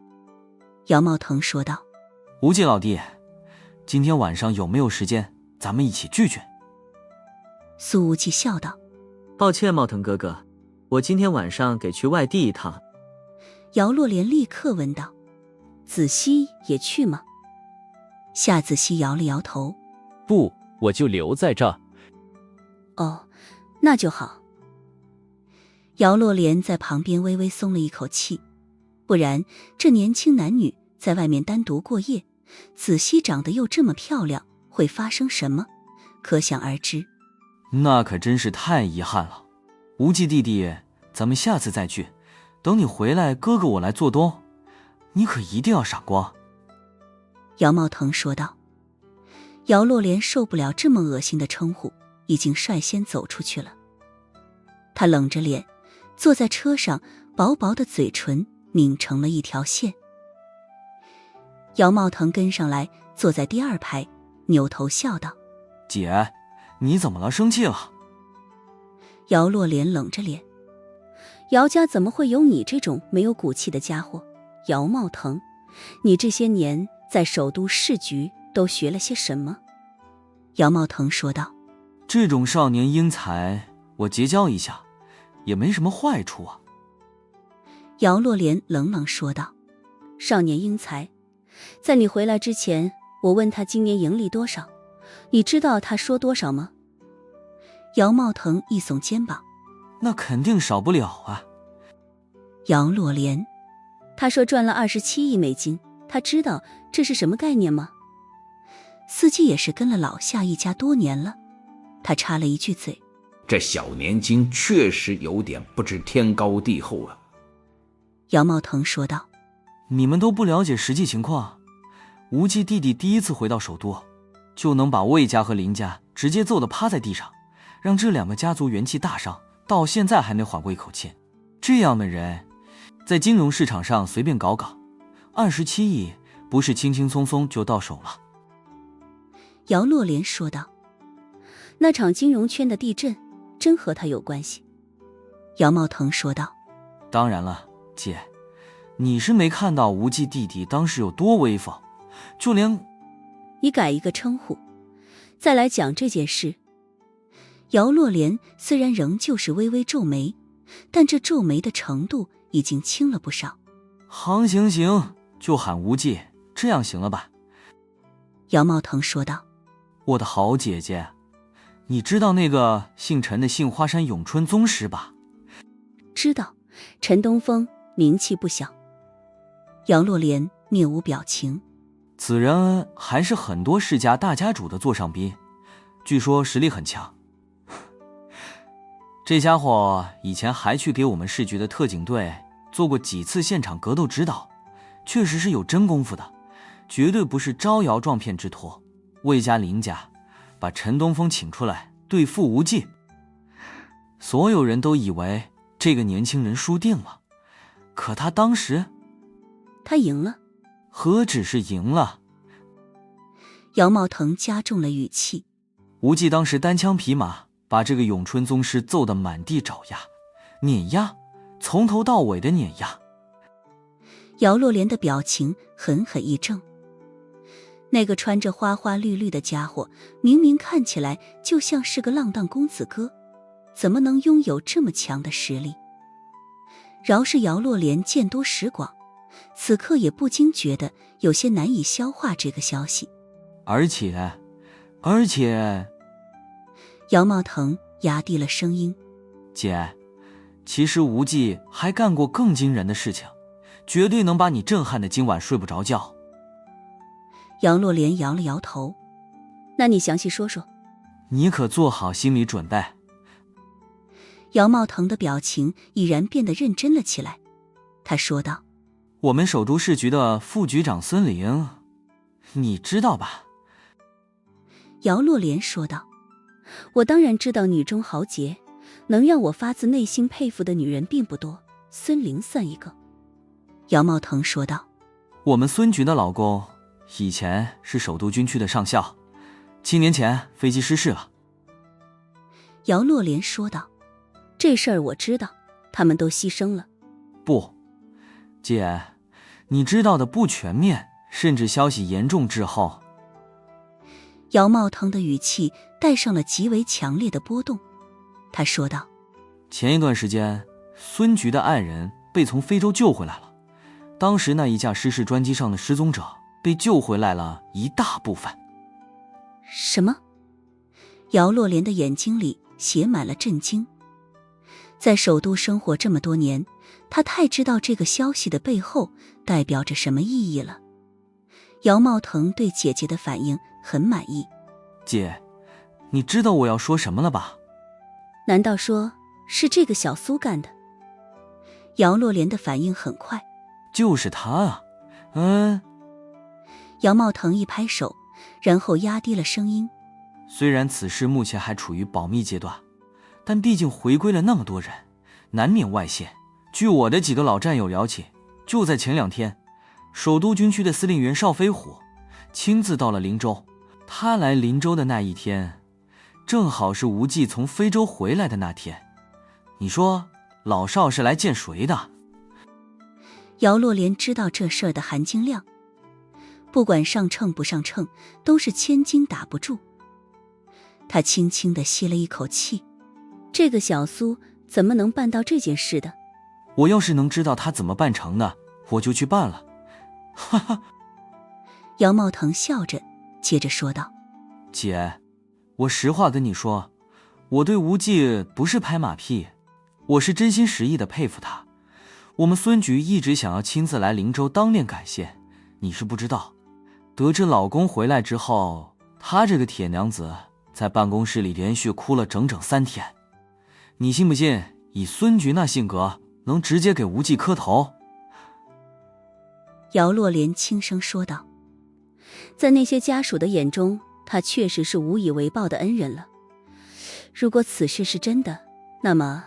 Speaker 1: 姚茂腾说道：
Speaker 7: 无忌老弟，今天晚上有没有时间，咱们一起聚聚？
Speaker 1: 苏无忌笑道：
Speaker 2: 抱歉茂腾哥哥，我今天晚上给去外地一趟。
Speaker 1: 姚洛莲立刻问道：
Speaker 11: 子熙也去吗？
Speaker 1: 夏子熙摇了摇头：
Speaker 8: 不，我就留在这。
Speaker 11: 哦，那就好。
Speaker 1: 姚洛莲在旁边微微松了一口气，不然这年轻男女在外面单独过夜，子熙长得又这么漂亮，会发生什么？可想而知。
Speaker 7: 那可真是太遗憾了。无忌弟弟，咱们下次再聚，等你回来，哥哥我来做东，你可一定要赏光。
Speaker 1: 姚茂腾说道。姚洛莲受不了这么恶心的称呼，已经率先走出去了。他冷着脸坐在车上，薄薄的嘴唇抿成了一条线。姚茂腾跟上来，坐在第二排，扭头笑道：
Speaker 7: 姐，你怎么了？生气了？
Speaker 1: 姚洛莲冷着脸：
Speaker 11: 姚家怎么会有你这种没有骨气的家伙？姚茂腾，你这些年在首都市局都学了些什么？
Speaker 1: 姚茂腾说道：
Speaker 7: 这种少年英才，我结交一下也没什么坏处啊。
Speaker 1: 姚洛莲冷冷说道：
Speaker 11: 少年英才，在你回来之前，我问他今年盈利多少，你知道他说多少吗？
Speaker 1: 姚茂腾一耸肩膀：
Speaker 7: 那肯定少不了啊。
Speaker 1: 姚洛莲：
Speaker 11: 他说赚了27亿美金，他知道这是什么概念吗？
Speaker 1: 司机也是跟了老夏一家多年了，他插了一句嘴：
Speaker 10: 这小年轻确实有点不知天高地厚了。
Speaker 1: 姚茂腾说道：
Speaker 7: 你们都不了解实际情况，无忌弟弟第一次回到首都，就能把魏家和林家直接揍得趴在地上，让这两个家族元气大伤，到现在还没缓过一口气。这样的人在金融市场上随便搞搞，27亿不是轻轻松松就到手了。
Speaker 1: 姚洛莲说道：
Speaker 11: 那场金融圈的地震真和他有关系？
Speaker 1: 姚茂腾说道：
Speaker 7: 当然了，姐，你是没看到无忌弟弟当时有多威风，就连……
Speaker 11: 你改一个称呼，再来讲这件事。
Speaker 1: 姚洛莲虽然仍旧是微微皱眉，但这皱眉的程度已经轻了不少。
Speaker 7: 行，就喊无忌，这样行了吧？
Speaker 1: 姚茂腾说道：
Speaker 7: 我的好姐姐，你知道那个姓陈的杏花山咏春宗师吧？
Speaker 11: 知道，陈东风名气不小。
Speaker 1: 姚洛莲面无表情：
Speaker 7: 此人还是很多世家大家主的座上宾，据说实力很强。这家伙以前还去给我们市局的特警队做过几次现场格斗指导，确实是有真功夫的，绝对不是招摇撞骗之徒。魏家林家把陈东风请出来对付无忌，所有人都以为这个年轻人输定了，可他当时
Speaker 11: 他赢了。
Speaker 7: 何止是赢了？
Speaker 1: 姚茂腾加重了语气：
Speaker 7: 无忌当时单枪匹马把这个咏春宗师揍得满地找牙，碾压，从头到尾的碾压。
Speaker 1: 姚洛莲的表情狠狠一怔。那个穿着花花绿绿的家伙，明明看起来就像是个浪荡公子哥，怎么能拥有这么强的实力？饶是姚洛莲见多识广，此刻也不禁觉得有些难以消化这个消息。
Speaker 7: 而且，
Speaker 1: 姚茂腾压低了声音：
Speaker 7: 姐，其实无忌还干过更惊人的事情，绝对能把你震撼的今晚睡不着觉。
Speaker 1: 姚洛莲摇了摇头：那你详细说说。
Speaker 7: 你可做好心理准备。
Speaker 1: 姚茂腾的表情已然变得认真了起来，他说道：
Speaker 7: 我们首都市局的副局长孙玲，你知道吧？
Speaker 1: 姚洛莲说道：我当然知道，女中豪杰，能让我发自内心佩服的女人并不多，孙玲算一个。姚茂腾说道：
Speaker 7: 我们孙局的老公以前是首都军区的上校，7年前飞机失事了。
Speaker 1: 姚洛莲说道：这事儿我知道，他们都牺牲了。
Speaker 7: 不，姐，你知道的不全面，甚至消息严重滞后。
Speaker 1: 姚茂腾的语气带上了极为强烈的波动，他说道：
Speaker 7: 前一段时间，孙局的爱人被从非洲救回来了，当时那一架失事专机上的失踪者被救回来了一大部分。
Speaker 1: 什么？姚洛莲的眼睛里写满了震惊。在首都生活这么多年，他太知道这个消息的背后代表着什么意义了。姚茂腾对姐姐的反应很满意。
Speaker 7: 姐，你知道我要说什么了吧？
Speaker 1: 难道说是这个小苏干的？姚洛莲的反应很快。
Speaker 7: 就是他啊。
Speaker 1: 姚茂腾一拍手，然后压低了声音：
Speaker 7: 虽然此事目前还处于保密阶段，但毕竟回归了那么多人，难免外泄。据我的几个老战友聊起，就在前2天，首都军区的司令员邵飞虎亲自到了林州。他来林州的那一天，正好是无忌从非洲回来的那天。你说老邵是来见谁的？
Speaker 1: 姚洛莲知道这事儿的含金量，不管上秤不上秤，都是千斤打不住。他轻轻地吸了一口气，这个小苏怎么能办到这件事的？
Speaker 7: 我要是能知道他怎么办成的，我就去办了。哈哈。
Speaker 1: 姚茂腾笑着接着说道：
Speaker 7: 姐，我实话跟你说，我对无忌不是拍马屁，我是真心实意的佩服他。我们孙局一直想要亲自来林州当面感谢，你是不知道，得知老公回来之后，她这个铁娘子在办公室里连续哭了整整3天。你信不信，以孙局那性格，能直接给无忌磕头？
Speaker 1: 姚洛莲轻声说道：在那些家属的眼中，他确实是无以为报的恩人了。如果此事是真的，那么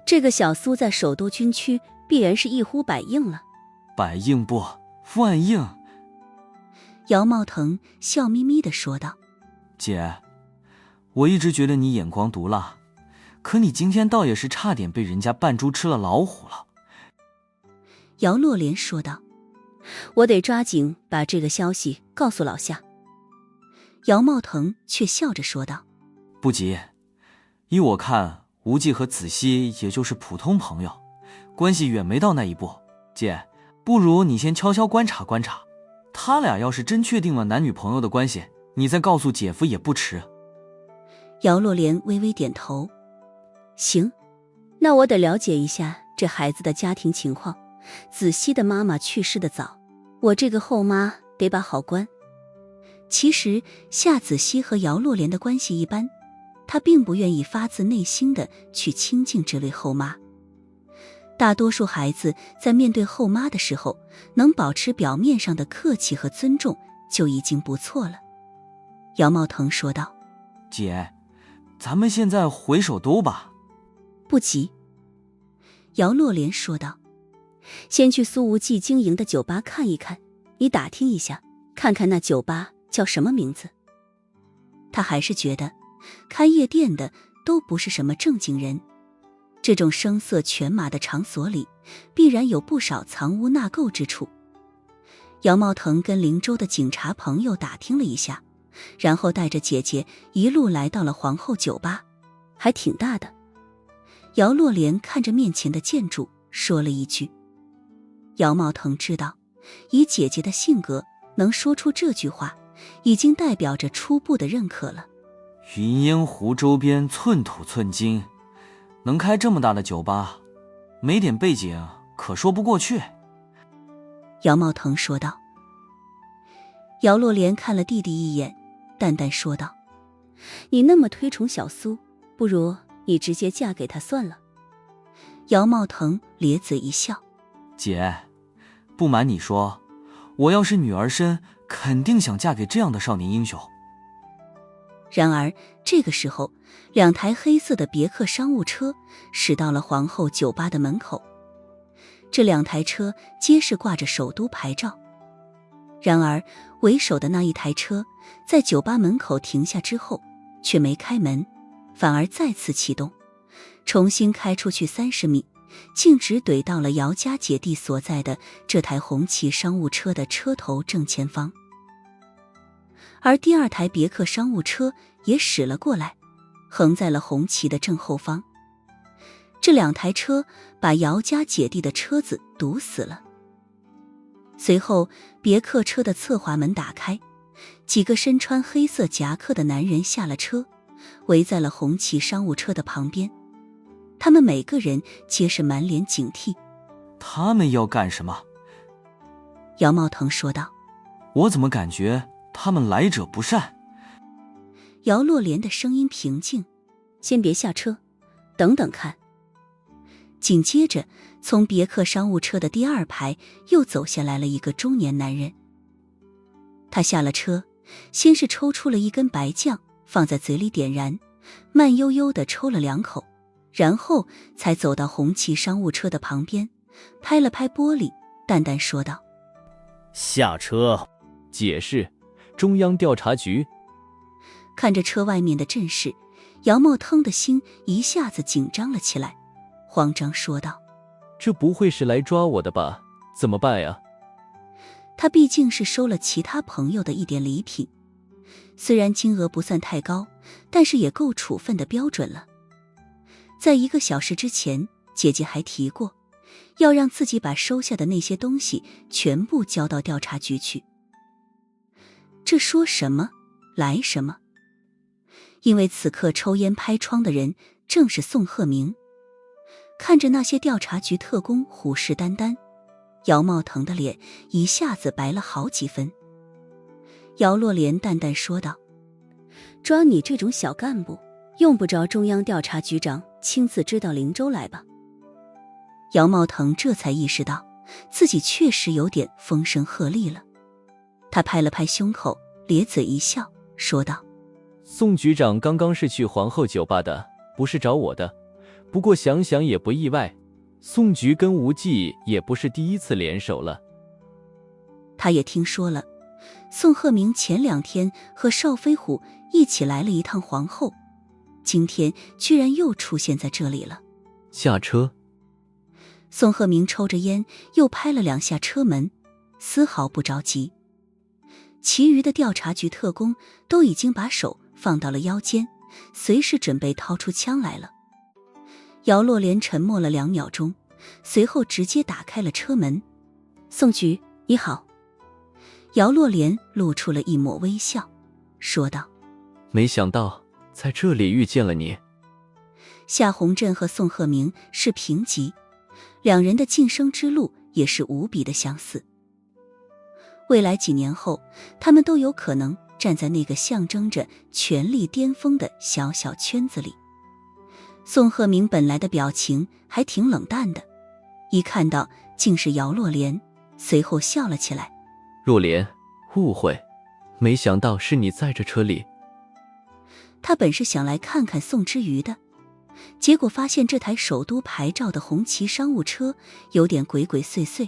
Speaker 1: 这个小苏在首都军区必然是一呼百应了。
Speaker 7: 百应不，万应。
Speaker 1: 姚茂腾笑眯眯地说道：
Speaker 7: 姐，我一直觉得你眼光毒辣，可你今天倒也是差点被人家扮猪吃了老虎了。
Speaker 1: 姚洛莲说道：我得抓紧把这个消息告诉老夏。姚茂腾却笑着说道：
Speaker 7: 不急，依我看，无忌和子熙也就是普通朋友，关系远没到那一步。姐，不如你先悄悄观察观察，他俩要是真确定了男女朋友的关系，你再告诉姐夫也不迟。
Speaker 1: 姚洛莲微微点头：行，那我得了解一下这孩子的家庭情况。子熙的妈妈去世的早，我这个后妈得把好关。其实夏子熙和姚洛莲的关系一般，她并不愿意发自内心的去亲近这位后妈。大多数孩子在面对后妈的时候，能保持表面上的客气和尊重就已经不错了。姚茂腾说道：
Speaker 7: 姐，咱们现在回首都吧。
Speaker 1: 不急。姚洛莲说道：先去苏无忌经营的酒吧看一看，你打听一下，看看那酒吧叫什么名字。他还是觉得开夜店的都不是什么正经人，这种声色犬马的场所里，必然有不少藏污纳垢之处。姚茂腾跟灵州的警察朋友打听了一下，然后带着姐姐一路来到了皇后酒吧，还挺大的。姚洛莲看着面前的建筑，说了一句。姚茂腾知道，以姐姐的性格，能说出这句话，已经代表着初步的认可了。
Speaker 7: 云烟湖周边寸土寸金，能开这么大的酒吧，没点背景可说不过去。
Speaker 1: 姚茂腾说道。姚洛莲看了弟弟一眼，淡淡说道：
Speaker 11: 你那么推崇小苏，不如你直接嫁给他算了。
Speaker 1: 姚茂腾咧嘴一笑：
Speaker 7: 姐，不瞒你说，我要是女儿身，肯定想嫁给这样的少年英雄。
Speaker 1: 然而这个时候，2台黑色的别克商务车驶到了皇后酒吧的门口。这2台车皆是挂着首都牌照，然而为首的那一台车在酒吧门口停下之后却没开门，反而再次启动，重新开出去30米，径直怼到了姚家姐弟所在的这台红旗商务车的车头正前方。而第2台别克商务车也驶了过来，横在了红旗的正后方。这2台车把姚家姐弟的车子堵死了。随后别克车的侧滑门打开，几个身穿黑色夹克的男人下了车，围在了红旗商务车的旁边。他们每个人皆是满脸警惕。
Speaker 7: 他们要干什么？
Speaker 1: 姚茂腾说道。
Speaker 7: 我怎么感觉他们来者不善？
Speaker 1: 姚洛莲的声音平静：
Speaker 11: 先别下车，等等看。
Speaker 1: 紧接着从别克商务车的第2排又走下来了一个中年男人。他下了车，先是抽出了一根白酱，放在嘴里点燃，慢悠悠地抽了2口，然后才走到红旗商务车的旁边，拍了拍玻璃，淡淡说道：
Speaker 9: 下车。
Speaker 8: 解释，中央调查局。
Speaker 1: 看着车外面的阵势，姚茂腾的心一下子紧张了起来，慌张说道：
Speaker 8: 这不会是来抓我的吧？怎么办呀？
Speaker 1: 他毕竟是收了其他朋友的一点礼品，虽然金额不算太高，但是也够处分的标准了。在1个小时之前，姐姐还提过，要让自己把收下的那些东西全部交到调查局去。这说什么来什么，因为此刻抽烟拍窗的人正是宋鹤鸣。看着那些调查局特工虎视眈眈，姚茂腾的脸一下子白了好几分。姚洛莲淡淡说道：
Speaker 11: 抓你这种小干部，用不着中央调查局长亲自知道灵州来吧。
Speaker 1: 姚茂腾这才意识到自己确实有点风声鹤唳了，他拍了拍胸口，咧嘴一笑，说道：
Speaker 8: 宋局长刚刚是去皇后酒吧的，不是找我的。不过想想也不意外，宋局跟无忌也不是第一次联手了。
Speaker 1: 他也听说了，宋鹤鸣前2天和邵飞虎一起来了一趟皇后，今天居然又出现在这里了。
Speaker 8: 下车。
Speaker 1: 宋鹤鸣抽着烟，又拍了2下车门，丝毫不着急。其余的调查局特工都已经把手放到了腰间，随时准备掏出枪来了。姚洛莲沉默了2秒钟，随后直接打开了车门。
Speaker 11: 宋局，你好。
Speaker 1: 姚洛莲露出了一抹微笑，说道：
Speaker 8: 没想到在这里遇见了你。
Speaker 1: 夏洪镇和宋鹤鸣是平级，2人的晋升之路也是无比的相似。未来几年后，他们都有可能站在那个象征着权力巅峰的小小圈子里。宋鹤鸣本来的表情还挺冷淡的，一看到竟是姚洛莲，随后笑了起来。
Speaker 8: 若莲，误会，没想到是你在这车里。
Speaker 1: 他本是想来看看宋之瑜的，结果发现这台首都牌照的红旗商务车有点鬼鬼祟祟，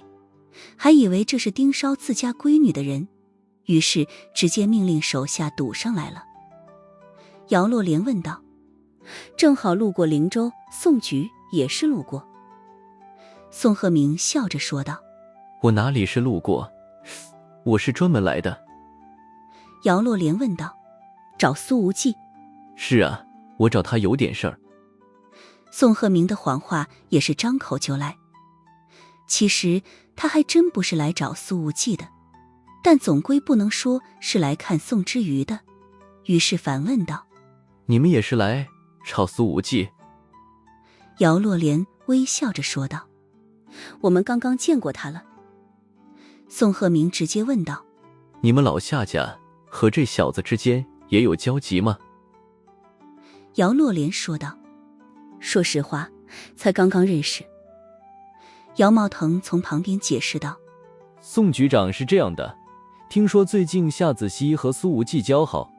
Speaker 1: 还以为这是盯梢自家闺女的人，于是直接命令手下堵上来了。姚洛莲问道：
Speaker 11: 正好路过灵州，宋局也是路过。
Speaker 1: 宋鹤鸣笑着说道：
Speaker 8: 我哪里是路过，我是专门来的。
Speaker 1: 姚洛莲问道：找苏无忌？
Speaker 8: 是啊，我找他有点事儿。
Speaker 1: 宋鹤鸣的谎话也是张口就来。其实他还真不是来找苏无忌的，但总归不能说是来看宋之瑜的，于是反问道：
Speaker 8: 你们也是来找苏无忌？
Speaker 1: 姚洛莲微笑着说道：
Speaker 11: 我们刚刚见过他了。
Speaker 1: 宋鹤鸣直接问道：
Speaker 8: 你们老夏家和这小子之间也有交集吗？
Speaker 1: 姚洛莲说道：
Speaker 11: 说实话，才刚刚认识。
Speaker 1: 姚茂腾从旁边解释道：
Speaker 8: 宋局长是这样的，听说最近夏子熙和苏无忌交好，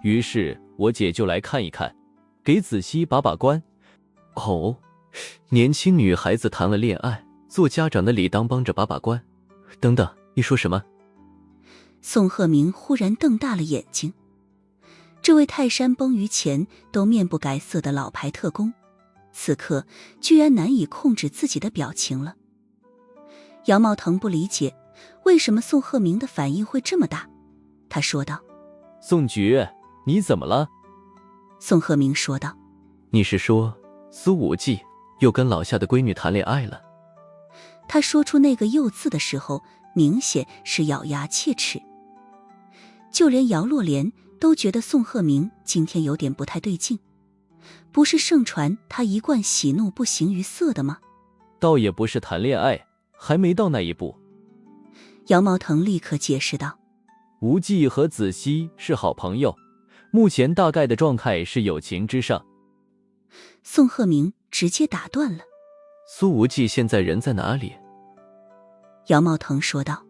Speaker 8: 于是我姐就来看一看，给子熙把把关。哦，年轻女孩子谈了恋爱，做家长的理当帮着把把关。等等，你说什么？
Speaker 1: 宋鹤鸣忽然瞪大了眼睛。这位泰山崩于前都面不改色的老牌特工，此刻居然难以控制自己的表情了。姚茂腾不理解为什么宋鹤鸣的反应会这么大，他说道：
Speaker 8: 宋局，你怎么了？
Speaker 1: 宋鹤鸣说道：
Speaker 8: 你是说苏无忌又跟老夏的闺女谈恋爱了？
Speaker 1: 他说出那个又字的时候，明显是咬牙切齿。就连姚洛莲都觉得宋鹤鸣今天有点不太对劲，不是盛传他一贯喜怒不形于色的吗？
Speaker 8: 倒也不是谈恋爱，还没到那一步。
Speaker 1: 姚茂腾立刻解释道：
Speaker 8: 无忌和子熙是好朋友，目前大概的状态是友情之上。
Speaker 1: 宋鹤鸣直接打断了：
Speaker 8: 苏无忌现在人在哪里？
Speaker 1: 姚茂腾说道：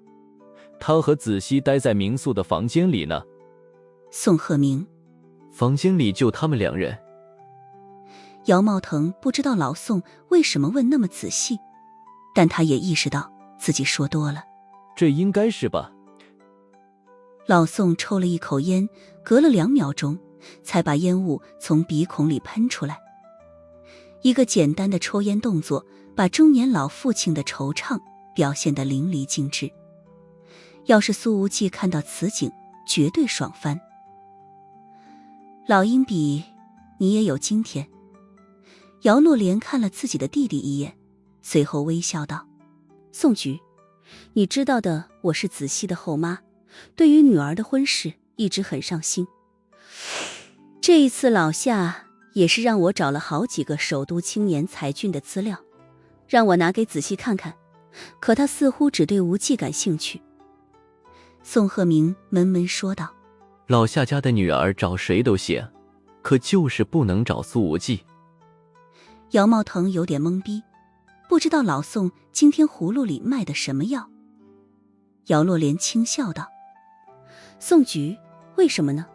Speaker 8: 他和子熙待在民宿的房间里呢。
Speaker 1: 宋鹤鸣：
Speaker 8: 房间里就他们两人。
Speaker 1: 姚茂腾不知道老宋为什么问那么仔细，但他也意识到自己说多了。
Speaker 8: 这应该是吧。
Speaker 1: 老宋抽了一口烟，隔了2秒钟才把烟雾从鼻孔里喷出来。一个简单的抽烟动作把中年老父亲的惆怅表现得淋漓尽致。要是苏无忌看到此景，绝对爽翻。老阴比，你也有今天。姚洛莲看了自己的弟弟一眼，随后微笑道：
Speaker 11: 宋局，你知道的，我是子熙的后妈，对于女儿的婚事一直很上心。这一次老夏也是让我找了好几个首都青年才俊的资料，让我拿给子熙看看，可他似乎只对无忌感兴趣。
Speaker 1: 宋鹤鸣闷闷说道：
Speaker 8: 老夏家的女儿找谁都行，可就是不能找苏无忌。
Speaker 1: 姚茂腾有点懵逼，不知道老宋今天葫芦里卖的什么药。姚洛莲轻笑道：
Speaker 11: 宋局，为什么呢？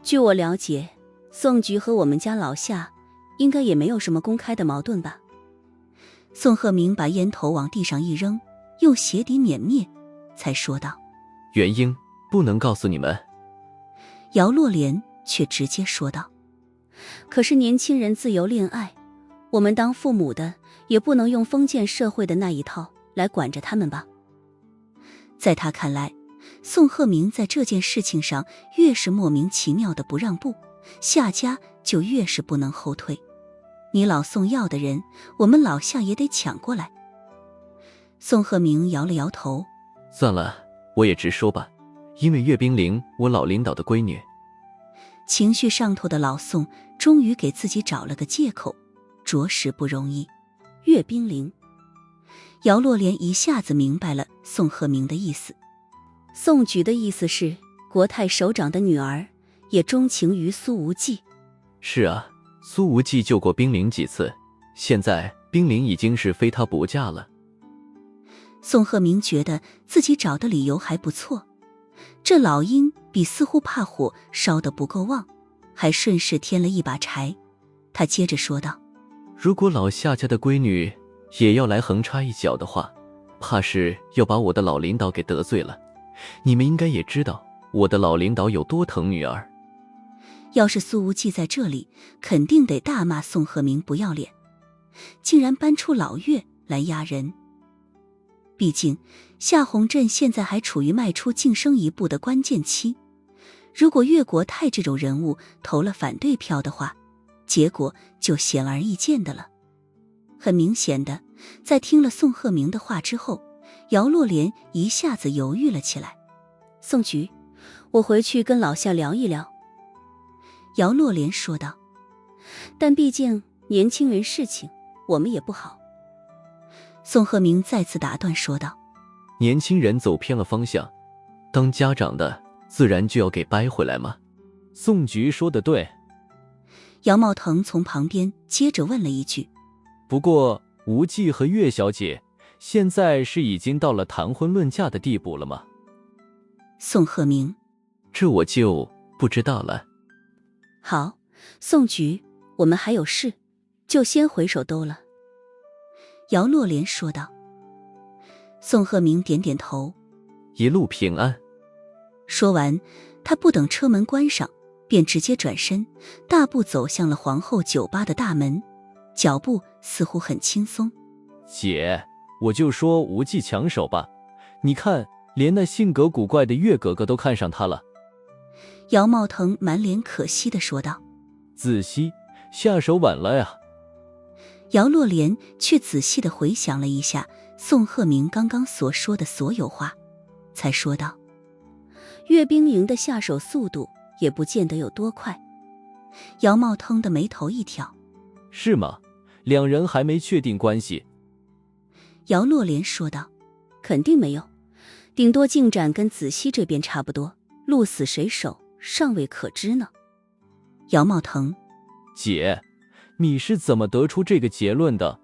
Speaker 11: 据我了解，宋局和我们家老夏应该也没有什么公开的矛盾吧。
Speaker 1: 宋鹤鸣把烟头往地上一扔，用鞋底碾灭，才说道：
Speaker 8: 原因不能告诉你们。
Speaker 1: 姚洛莲却直接说道：
Speaker 11: 可是年轻人自由恋爱，我们当父母的也不能用封建社会的那一套来管着他们吧。
Speaker 1: 在他看来，宋鹤鸣在这件事情上越是莫名其妙的不让步，夏家就越是不能后退。你老宋要的人，我们老夏也得抢过来。宋鹤鸣摇了摇头：
Speaker 8: 算了，我也直说吧，因为岳冰凌，我老领导的闺女。
Speaker 1: 情绪上头的老宋终于给自己找了个借口，着实不容易。
Speaker 11: 岳冰凌，
Speaker 1: 姚洛莲一下子明白了宋鹤鸣的意思。
Speaker 11: 宋局的意思是，国泰首长的女儿也钟情于苏无忌。
Speaker 8: 是啊，苏无忌救过冰凌几次，现在冰凌已经是非他不嫁了。
Speaker 1: 宋鹤鸣觉得自己找的理由还不错，这老鹰比似乎怕火烧得不够旺，还顺势添了一把柴。他接着说道：
Speaker 8: 如果老夏家的闺女也要来横插一脚的话，怕是要把我的老领导给得罪了。你们应该也知道我的老领导有多疼女儿。
Speaker 1: 要是苏无忌在这里，肯定得大骂宋鹤鸣不要脸，竟然搬出老岳来压人。毕竟夏红镇现在还处于迈出晋升一步的关键期，如果岳国泰这种人物投了反对票的话，结果就显而易见的了。很明显的，在听了宋鹤鸣的话之后，姚洛莲一下子犹豫了起来。
Speaker 11: 宋局，我回去跟老夏聊一聊。
Speaker 1: 姚洛莲说道。
Speaker 11: 但毕竟年轻人事情，我们也不好。
Speaker 1: 宋鹤鸣再次打断说道。
Speaker 8: 年轻人走偏了方向，当家长的自然就要给掰回来嘛。宋局说的对。
Speaker 1: 姚茂腾从旁边接着问了一句。
Speaker 8: 不过无忌和岳小姐现在是已经到了谈婚论嫁的地步了吗？
Speaker 1: 宋鹤鸣。
Speaker 8: 这我就不知道了。
Speaker 11: 好，宋局，我们还有事，就先回首都了。
Speaker 1: 姚洛莲说道。宋鹤鸣点点头。
Speaker 8: 一路平安。
Speaker 1: 说完，他不等车门关上，便直接转身，大步走向了皇后酒吧的大门，脚步似乎很轻松。
Speaker 8: 姐，我就说无忌抢手吧，你看连那性格古怪的岳哥哥都看上他了。
Speaker 1: 姚茂腾满脸可惜地说道。
Speaker 8: 子熙，下手晚了呀。
Speaker 1: 姚洛莲却仔细地回想了一下宋鹤鸣刚刚所说的所有话，才说道。
Speaker 11: 岳冰莹的下手速度也不见得有多快。
Speaker 1: 姚茂腾的眉头一挑。
Speaker 8: 是吗？两人还没确定关系。
Speaker 1: 姚洛莲说道。
Speaker 11: 肯定没有，顶多进展跟子熙这边差不多，鹿死谁手尚未可知呢。
Speaker 1: 姚茂腾。
Speaker 8: 姐，你是怎么得出这个结论的？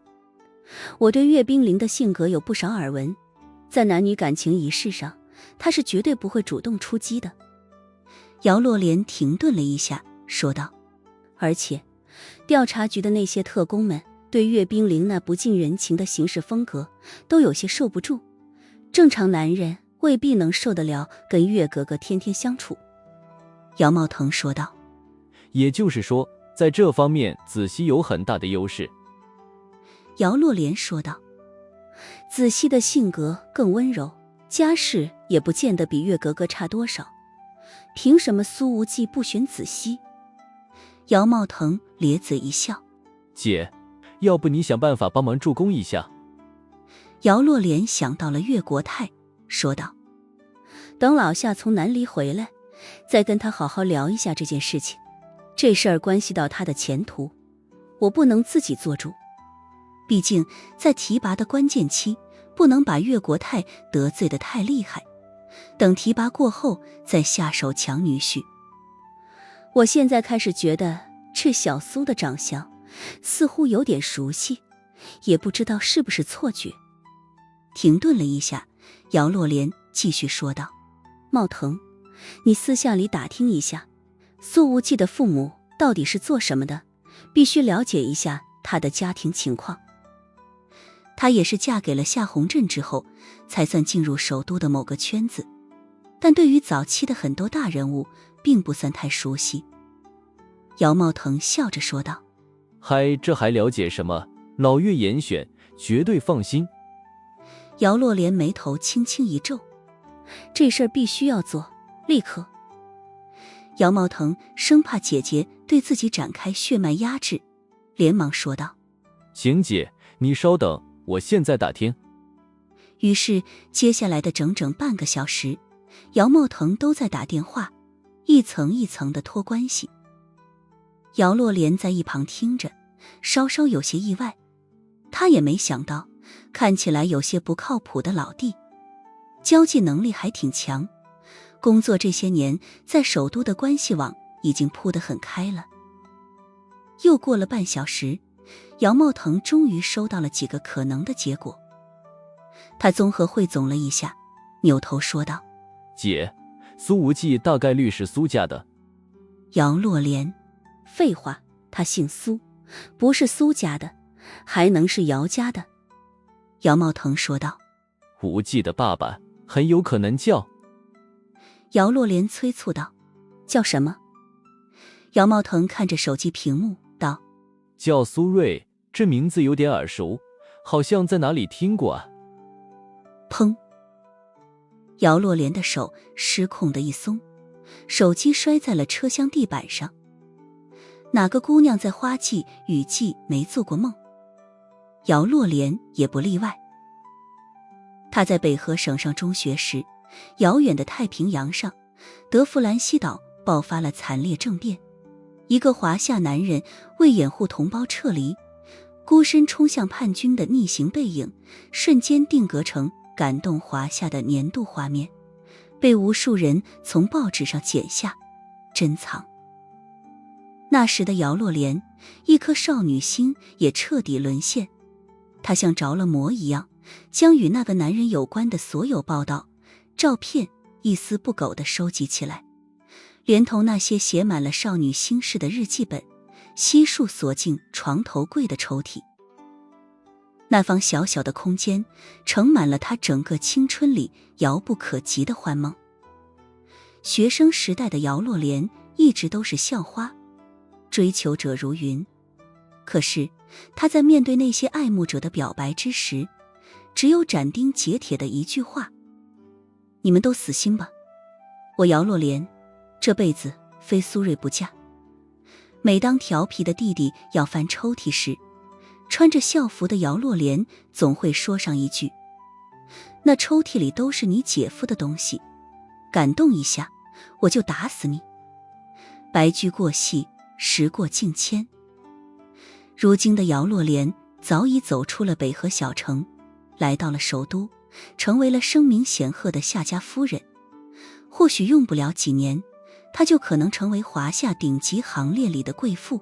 Speaker 11: 我对岳冰凌的性格有不少耳闻，在男女感情一事上，他是绝对不会主动出击的。
Speaker 1: 姚洛莲停顿了一下，说道。
Speaker 11: 而且调查局的那些特工们对岳冰凌那不近人情的行事风格都有些受不住，正常男人未必能受得了跟岳格格天天相处。
Speaker 1: 姚茂腾说道。
Speaker 8: 也就是说，在这方面子熙有很大的优势。
Speaker 1: 姚洛莲说道。
Speaker 11: 子熙的性格更温柔，家世也不见得比岳格格差多少，凭什么苏无忌不选子熙？
Speaker 1: 姚茂腾咧嘴一笑。
Speaker 8: 姐，要不你想办法帮忙助攻一下。
Speaker 1: 姚洛莲想到了岳国泰，说道。
Speaker 11: 等老夏从南离回来，再跟他好好聊一下这件事情。这事儿关系到他的前途，我不能自己做主。
Speaker 1: 毕竟在提拔的关键期，不能把岳国泰得罪得太厉害，等提拔过后再下手抢女婿。
Speaker 11: 我现在开始觉得这小苏的长相似乎有点熟悉，也不知道是不是错觉。
Speaker 1: 停顿了一下，姚洛莲继续说道。
Speaker 11: 茂腾，你私下里打听一下苏无忌的父母到底是做什么的，必须了解一下他的家庭情况。
Speaker 1: 她也是嫁给了夏红镇之后，才算进入首都的某个圈子，但对于早期的很多大人物，并不算太熟悉。姚茂腾笑着说道。
Speaker 8: 嗨，这还了解什么？老岳严选，绝对放心。
Speaker 1: 姚洛莲眉头轻轻一皱。
Speaker 11: 这事儿必须要做，立刻。
Speaker 1: 姚茂腾生怕姐姐对自己展开血脉压制，连忙说道。
Speaker 8: 行姐，你稍等，我现在打听。
Speaker 1: 于是接下来的整整半个小时，姚茂腾都在打电话，一层一层的托关系。姚洛莲在一旁听着，稍稍有些意外。她也没想到，看起来有些不靠谱的老弟，交际能力还挺强，工作这些年在首都的关系网已经铺得很开了。又过了半小时，姚茂腾终于收到了几个可能的结果。他综合汇总了一下，扭头说道。
Speaker 8: 姐，苏无忌大概率是苏家的。
Speaker 1: 姚洛莲。
Speaker 11: 废话，他姓苏，不是苏家的，还能是姚家的？
Speaker 1: 姚茂腾说道。
Speaker 8: 无忌的爸爸很有可能叫……
Speaker 1: 姚洛莲催促道。
Speaker 11: 叫什么？
Speaker 1: 姚茂腾看着手机屏幕道：
Speaker 8: 叫苏瑞，这名字有点耳熟，好像在哪里听过啊。
Speaker 1: 砰！姚洛莲的手失控的一松，手机摔在了车厢地板上。哪个姑娘在花季雨季没做过梦？姚洛莲也不例外。她在北河省上中学时，遥远的太平洋上，德弗兰西岛爆发了惨烈政变，一个华夏男人为掩护同胞撤离，孤身冲向叛军的逆行背影，瞬间定格成感动华夏的年度画面，被无数人从报纸上剪下珍藏。那时的姚洛莲，一颗少女心也彻底沦陷，她像着了魔一样，将与那个男人有关的所有报道、照片一丝不苟地收集起来，连同那些写满了少女心事的日记本，悉数锁进床头柜的抽屉。那方小小的空间盛满了她整个青春里遥不可及的幻梦。学生时代的姚洛莲一直都是校花，追求者如云，可是她在面对那些爱慕者的表白之时，只有斩钉截铁的一句话：你们都死心吧，我姚洛莲这辈子非苏瑞不嫁。每当调皮的弟弟要翻抽屉时，穿着校服的姚洛莲总会说上一句：那抽屉里都是你姐夫的东西，感动一下我就打死你。白驹过隙，时过境迁。如今的姚洛莲早已走出了北河小城，来到了首都，成为了声名显赫的夏家夫人。或许用不了几年，她就可能成为华夏顶级行列里的贵妇。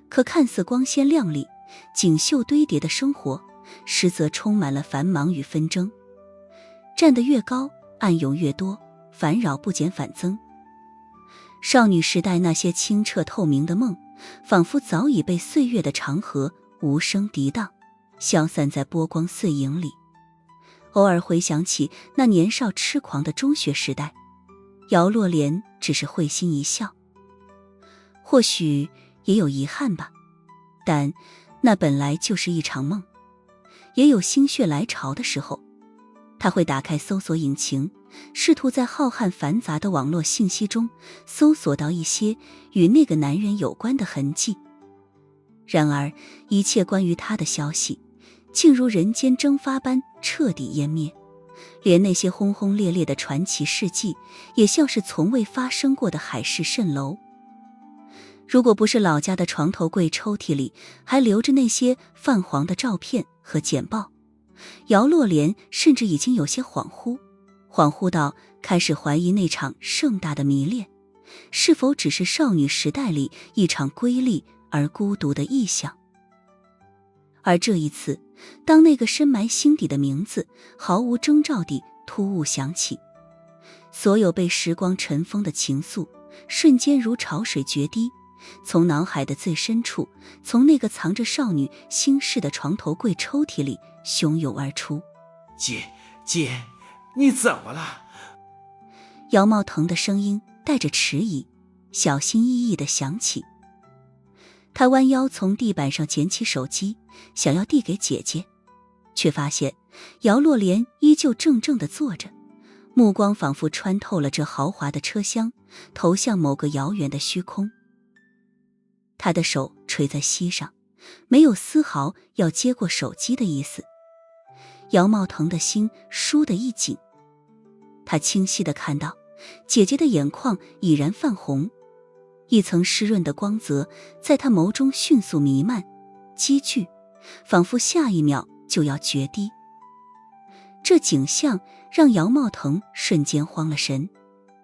Speaker 1: 可看似光鲜亮丽、锦绣堆叠的生活，实则充满了繁忙与纷争。站得越高，暗涌越多，烦扰不减反增。少女时代那些清澈透明的梦，仿佛早已被岁月的长河无声涤荡，消散在波光碎影里。偶尔回想起那年少痴狂的中学时代，姚洛莲只是会心一笑。或许也有遗憾吧，但那本来就是一场梦。也有心血来潮的时候，他会打开搜索引擎，试图在浩瀚繁杂的网络信息中搜索到一些与那个男人有关的痕迹。然而一切关于他的消息竟如人间蒸发般彻底湮灭，连那些轰轰烈烈的传奇事迹也像是从未发生过的海市蜃楼。如果不是老家的床头柜抽屉里还留着那些泛黄的照片和简报，姚洛莲甚至已经有些恍惚到开始怀疑那场盛大的迷恋是否只是少女时代里一场瑰丽而孤独的臆想。而这一次，当那个深埋心底的名字毫无征兆地突兀响起，所有被时光尘封的情愫瞬间如潮水决堤，从脑海的最深处，从那个藏着少女心事的床头柜抽屉里汹涌而出。
Speaker 10: 姐，你怎么了？
Speaker 1: 姚茂腾的声音带着迟疑，小心翼翼地响起。他弯腰从地板上捡起手机，想要递给姐姐，却发现姚洛莲依旧怔怔地坐着，目光仿佛穿透了这豪华的车厢，投向某个遥远的虚空。他的手垂在膝上，没有丝毫要接过手机的意思。姚茂腾的心倏地一紧，他清晰地看到姐姐的眼眶已然泛红，一层湿润的光泽在他眸中迅速弥漫积聚，仿佛下一秒就要决堤。这景象让姚茂腾瞬间慌了神，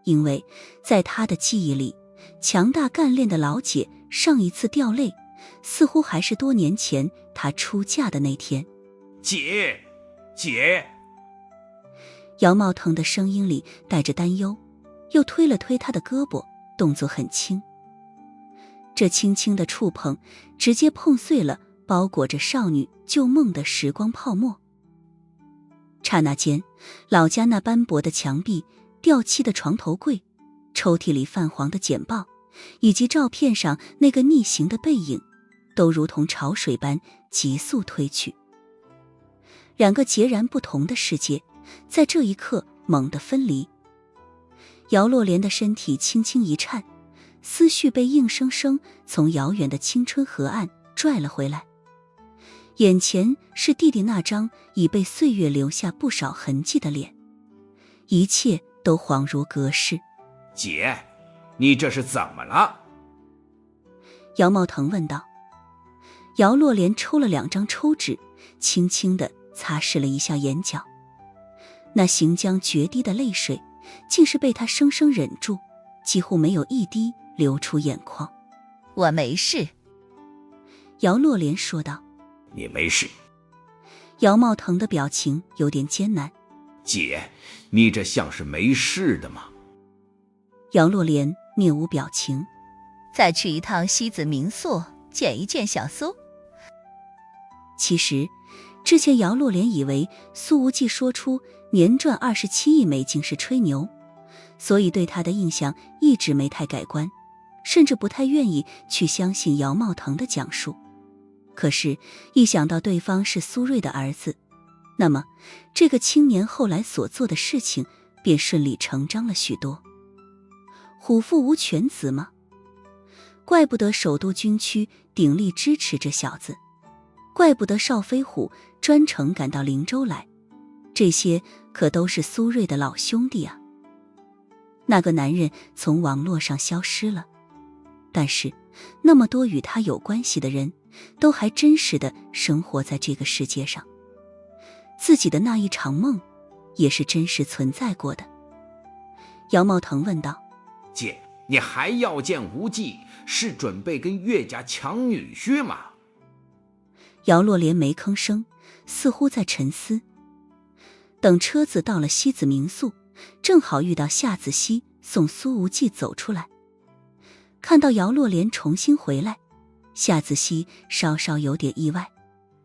Speaker 1: 因为在他的记忆里，强大干练的老姐上一次掉泪似乎还是多年前她出嫁的那天。
Speaker 10: 姐，
Speaker 1: 姚茂腾的声音里带着担忧，又推了推他的胳膊，动作很轻。这轻轻的触碰直接碰碎了包裹着少女旧梦的时光泡沫。刹那间，老家那斑驳的墙壁、掉漆的床头柜、抽屉里泛黄的简报以及照片上那个逆行的背影，都如同潮水般急速推去。两个截然不同的世界在这一刻猛地分离。姚洛莲的身体轻轻一颤，思绪被硬生生从遥远的青春河岸拽了回来。眼前是弟弟那张已被岁月留下不少痕迹的脸，一切都恍如隔世。
Speaker 10: 姐，你这是怎么了？
Speaker 1: 姚茂腾问道。姚洛莲抽了2张抽纸，轻轻地擦拭了一下眼角，那行将决堤的泪水竟是被他生生忍住，几乎没有一滴流出眼眶。
Speaker 12: 我没事。
Speaker 1: 姚洛莲说道。
Speaker 10: 你没事。
Speaker 1: 姚茂腾的表情有点艰难。
Speaker 10: 姐，你这像是没事的吗？
Speaker 1: 姚洛莲面无表情。
Speaker 12: 再去一趟西子民宿见一见小苏。
Speaker 1: 其实之前姚洛莲以为苏无忌说出年赚27亿美金是吹牛，所以对他的印象一直没太改观，甚至不太愿意去相信姚茂腾的讲述。可是一想到对方是苏瑞的儿子，那么这个青年后来所做的事情便顺理成章了许多。虎父无犬子吗？怪不得首都军区鼎力支持这小子，怪不得邵飞虎专程赶到灵州来，这些可都是苏瑞的老兄弟啊。那个男人从网络上消失了，但是那么多与他有关系的人都还真实的生活在这个世界上，自己的那一场梦也是真实存在过的。姚茂腾问道。
Speaker 10: 姐，你还要见无忌，是准备跟岳家抢女婿吗？
Speaker 1: 姚洛莲没吭声，似乎在沉思。等车子到了西子民宿，正好遇到夏子熙送苏无忌走出来。看到姚洛莲重新回来，夏子熙稍稍有点意外。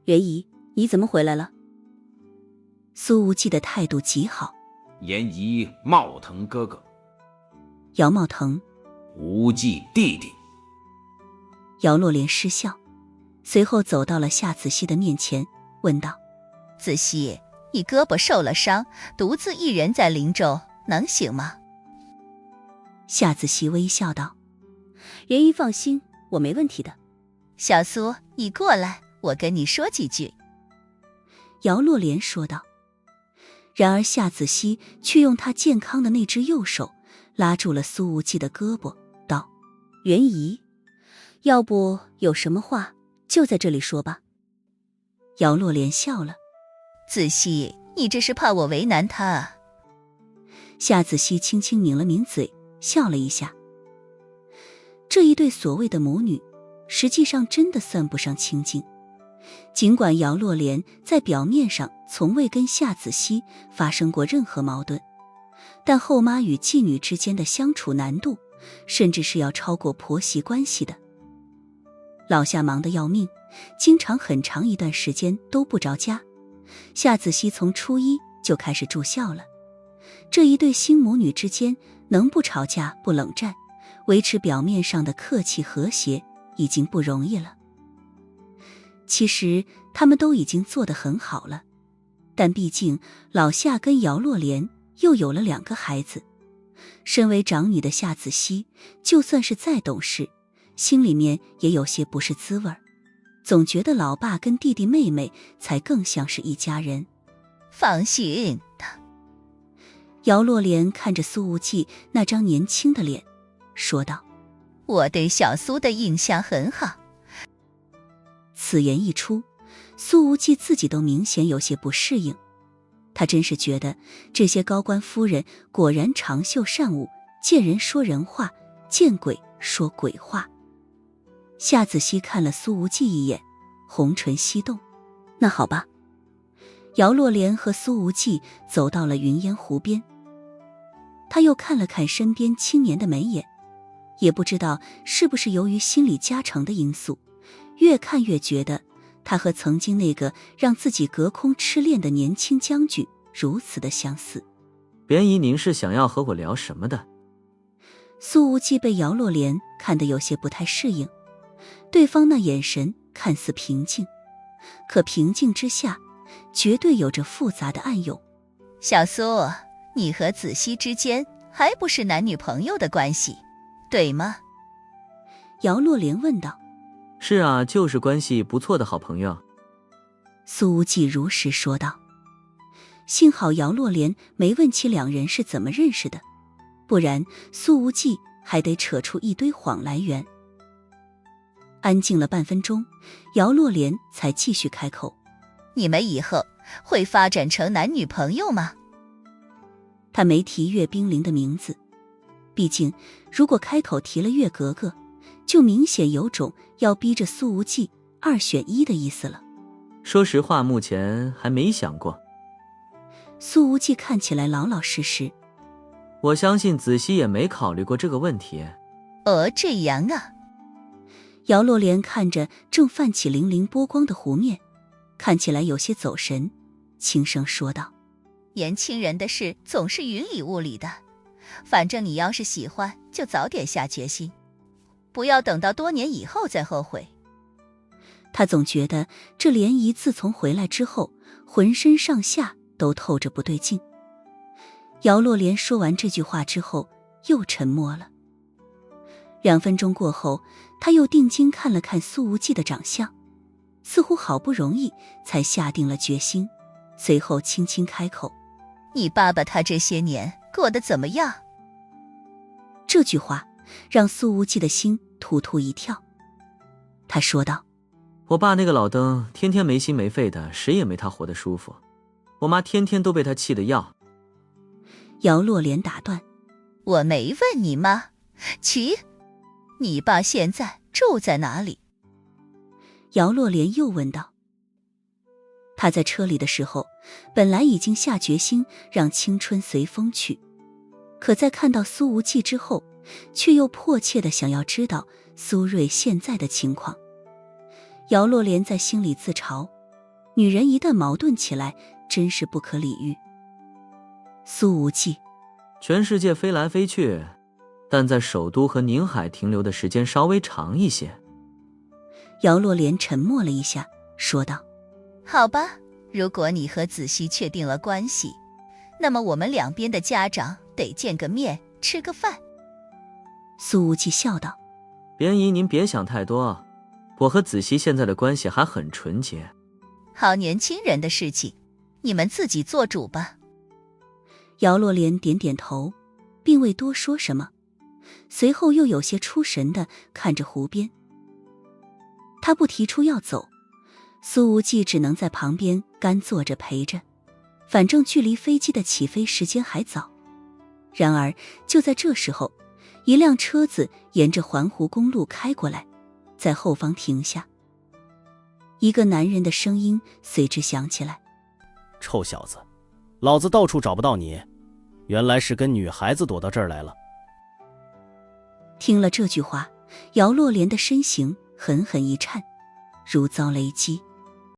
Speaker 11: 元姨，你怎么回来了？
Speaker 1: 苏无忌的态度极好。
Speaker 10: 言姨茂腾哥哥。
Speaker 1: 姚茂腾。
Speaker 10: 无忌弟弟。
Speaker 1: 姚洛莲失笑，随后走到了夏子熙的面前，问道：
Speaker 12: 子熙，你胳膊受了伤，独自一人在灵州，能行吗？
Speaker 1: 夏子熙微笑道：
Speaker 11: 元姨放心，我没问题的。
Speaker 12: 小苏，你过来，我跟你说几句。
Speaker 1: 姚洛莲说道。然而夏子熙却用他健康的那只右手拉住了苏无忌的胳膊，道：
Speaker 11: 元姨，要不有什么话就在这里说吧。
Speaker 1: 姚洛莲笑了。
Speaker 12: 子熙，你这是怕我为难他啊。
Speaker 1: 夏子熙轻轻抿了抿嘴，笑了一下。这一对所谓的母女，实际上真的算不上亲近。尽管姚洛莲在表面上从未跟夏子熙发生过任何矛盾，但后妈与继女之间的相处难度，甚至是要超过婆媳关系的。老夏忙得要命，经常很长一段时间都不着家。夏子熙从初一就开始住校了。这一对新母女之间能不吵架不冷战，维持表面上的客气和谐已经不容易了。其实他们都已经做得很好了，但毕竟老夏跟姚洛莲又有了2个孩子，身为长女的夏子熙就算是再懂事，心里面也有些不是滋味，总觉得老爸跟弟弟妹妹才更像是一家人。
Speaker 12: 放心。
Speaker 1: 姚洛莲看着苏无忌那张年轻的脸，说道：
Speaker 12: 我对小苏的印象很好。
Speaker 1: 此言一出，苏无忌自己都明显有些不适应。他真是觉得这些高官夫人果然长袖善舞，见人说人话，见鬼说鬼话。夏子熙看了苏无忌一眼，红唇翕动。那好吧。姚洛莲和苏无忌走到了云烟湖边，他又看了看身边青年的眉眼，也不知道是不是由于心理加成的因素，越看越觉得他和曾经那个让自己隔空痴恋的年轻将军如此的相似。
Speaker 2: 莲姨，您是想要和我聊什么的？
Speaker 1: 苏无忌被姚洛莲看得有些不太适应，对方那眼神看似平静，可平静之下绝对有着复杂的暗涌。
Speaker 12: 小苏，你和子熙之间还不是男女朋友的关系，对吗？
Speaker 1: 姚洛莲问道。
Speaker 2: 是啊，就是关系不错的好朋友。
Speaker 1: 苏无忌如实说道。幸好姚洛莲没问起两人是怎么认识的，不然苏无忌还得扯出一堆谎来圆。安静了半分钟，姚洛莲才继续开口：
Speaker 12: 你们以后会发展成男女朋友吗？
Speaker 1: 他没提岳冰凌的名字，毕竟如果开口提了岳格格，就明显有种要逼着苏无忌2选1的意思了。
Speaker 2: 说实话，目前还没想过。
Speaker 1: 苏无忌看起来老老实实。
Speaker 2: 我相信子熙也没考虑过这个问题。
Speaker 12: 这样啊。
Speaker 1: 姚洛莲看着正泛起粼粼波光的湖面，看起来有些走神，轻声说道：
Speaker 12: 年轻人的事总是云里雾里的，反正你要是喜欢，就早点下决心，不要等到多年以后再后悔。
Speaker 1: 他总觉得这莲姨自从回来之后，浑身上下都透着不对劲。姚洛莲说完这句话之后，又沉默了。2分钟过后，他又定睛看了看苏无忌的长相，似乎好不容易才下定了决心，随后轻轻开口：
Speaker 12: 你爸爸他这些年过得怎么样？
Speaker 1: 这句话让苏无忌的心突突一跳。他说道：
Speaker 2: 我爸那个老登天天没心没肺的，谁也没他活得舒服。我妈天天都被他气得要。
Speaker 1: 姚洛莲打断：
Speaker 12: 我没问你妈，齐，你爸现在住在哪里？
Speaker 1: 姚洛莲又问道。他在车里的时候，本来已经下决心让青春随风去，可在看到苏无忌之后，却又迫切地想要知道苏瑞现在的情况。姚洛莲在心里自嘲，女人一旦矛盾起来，真是不可理喻。苏无忌，
Speaker 2: 全世界飞来飞去，但在首都和宁海停留的时间稍微长一些。
Speaker 1: 姚洛莲沉默了一下，说道：
Speaker 12: 好吧，如果你和子熙确定了关系，那么我们两边的家长得见个面，吃个饭。
Speaker 1: 苏无忌笑道：
Speaker 2: 莲姨您别想太多，我和子熙现在的关系还很纯洁。
Speaker 12: 好年轻人的事情，你们自己做主吧。
Speaker 1: 姚洛莲点点头，并未多说什么，随后又有些出神地看着湖边。他不提出要走，苏无忌只能在旁边干坐着陪着，反正距离飞机的起飞时间还早。然而就在这时候，一辆车子沿着环湖公路开过来，在后方停下。一个男人的声音随之响起来：
Speaker 9: 臭小子，老子到处找不到你，原来是跟女孩子躲到这儿来了。
Speaker 1: 听了这句话，姚洛莲的身形狠狠一颤，如遭雷击。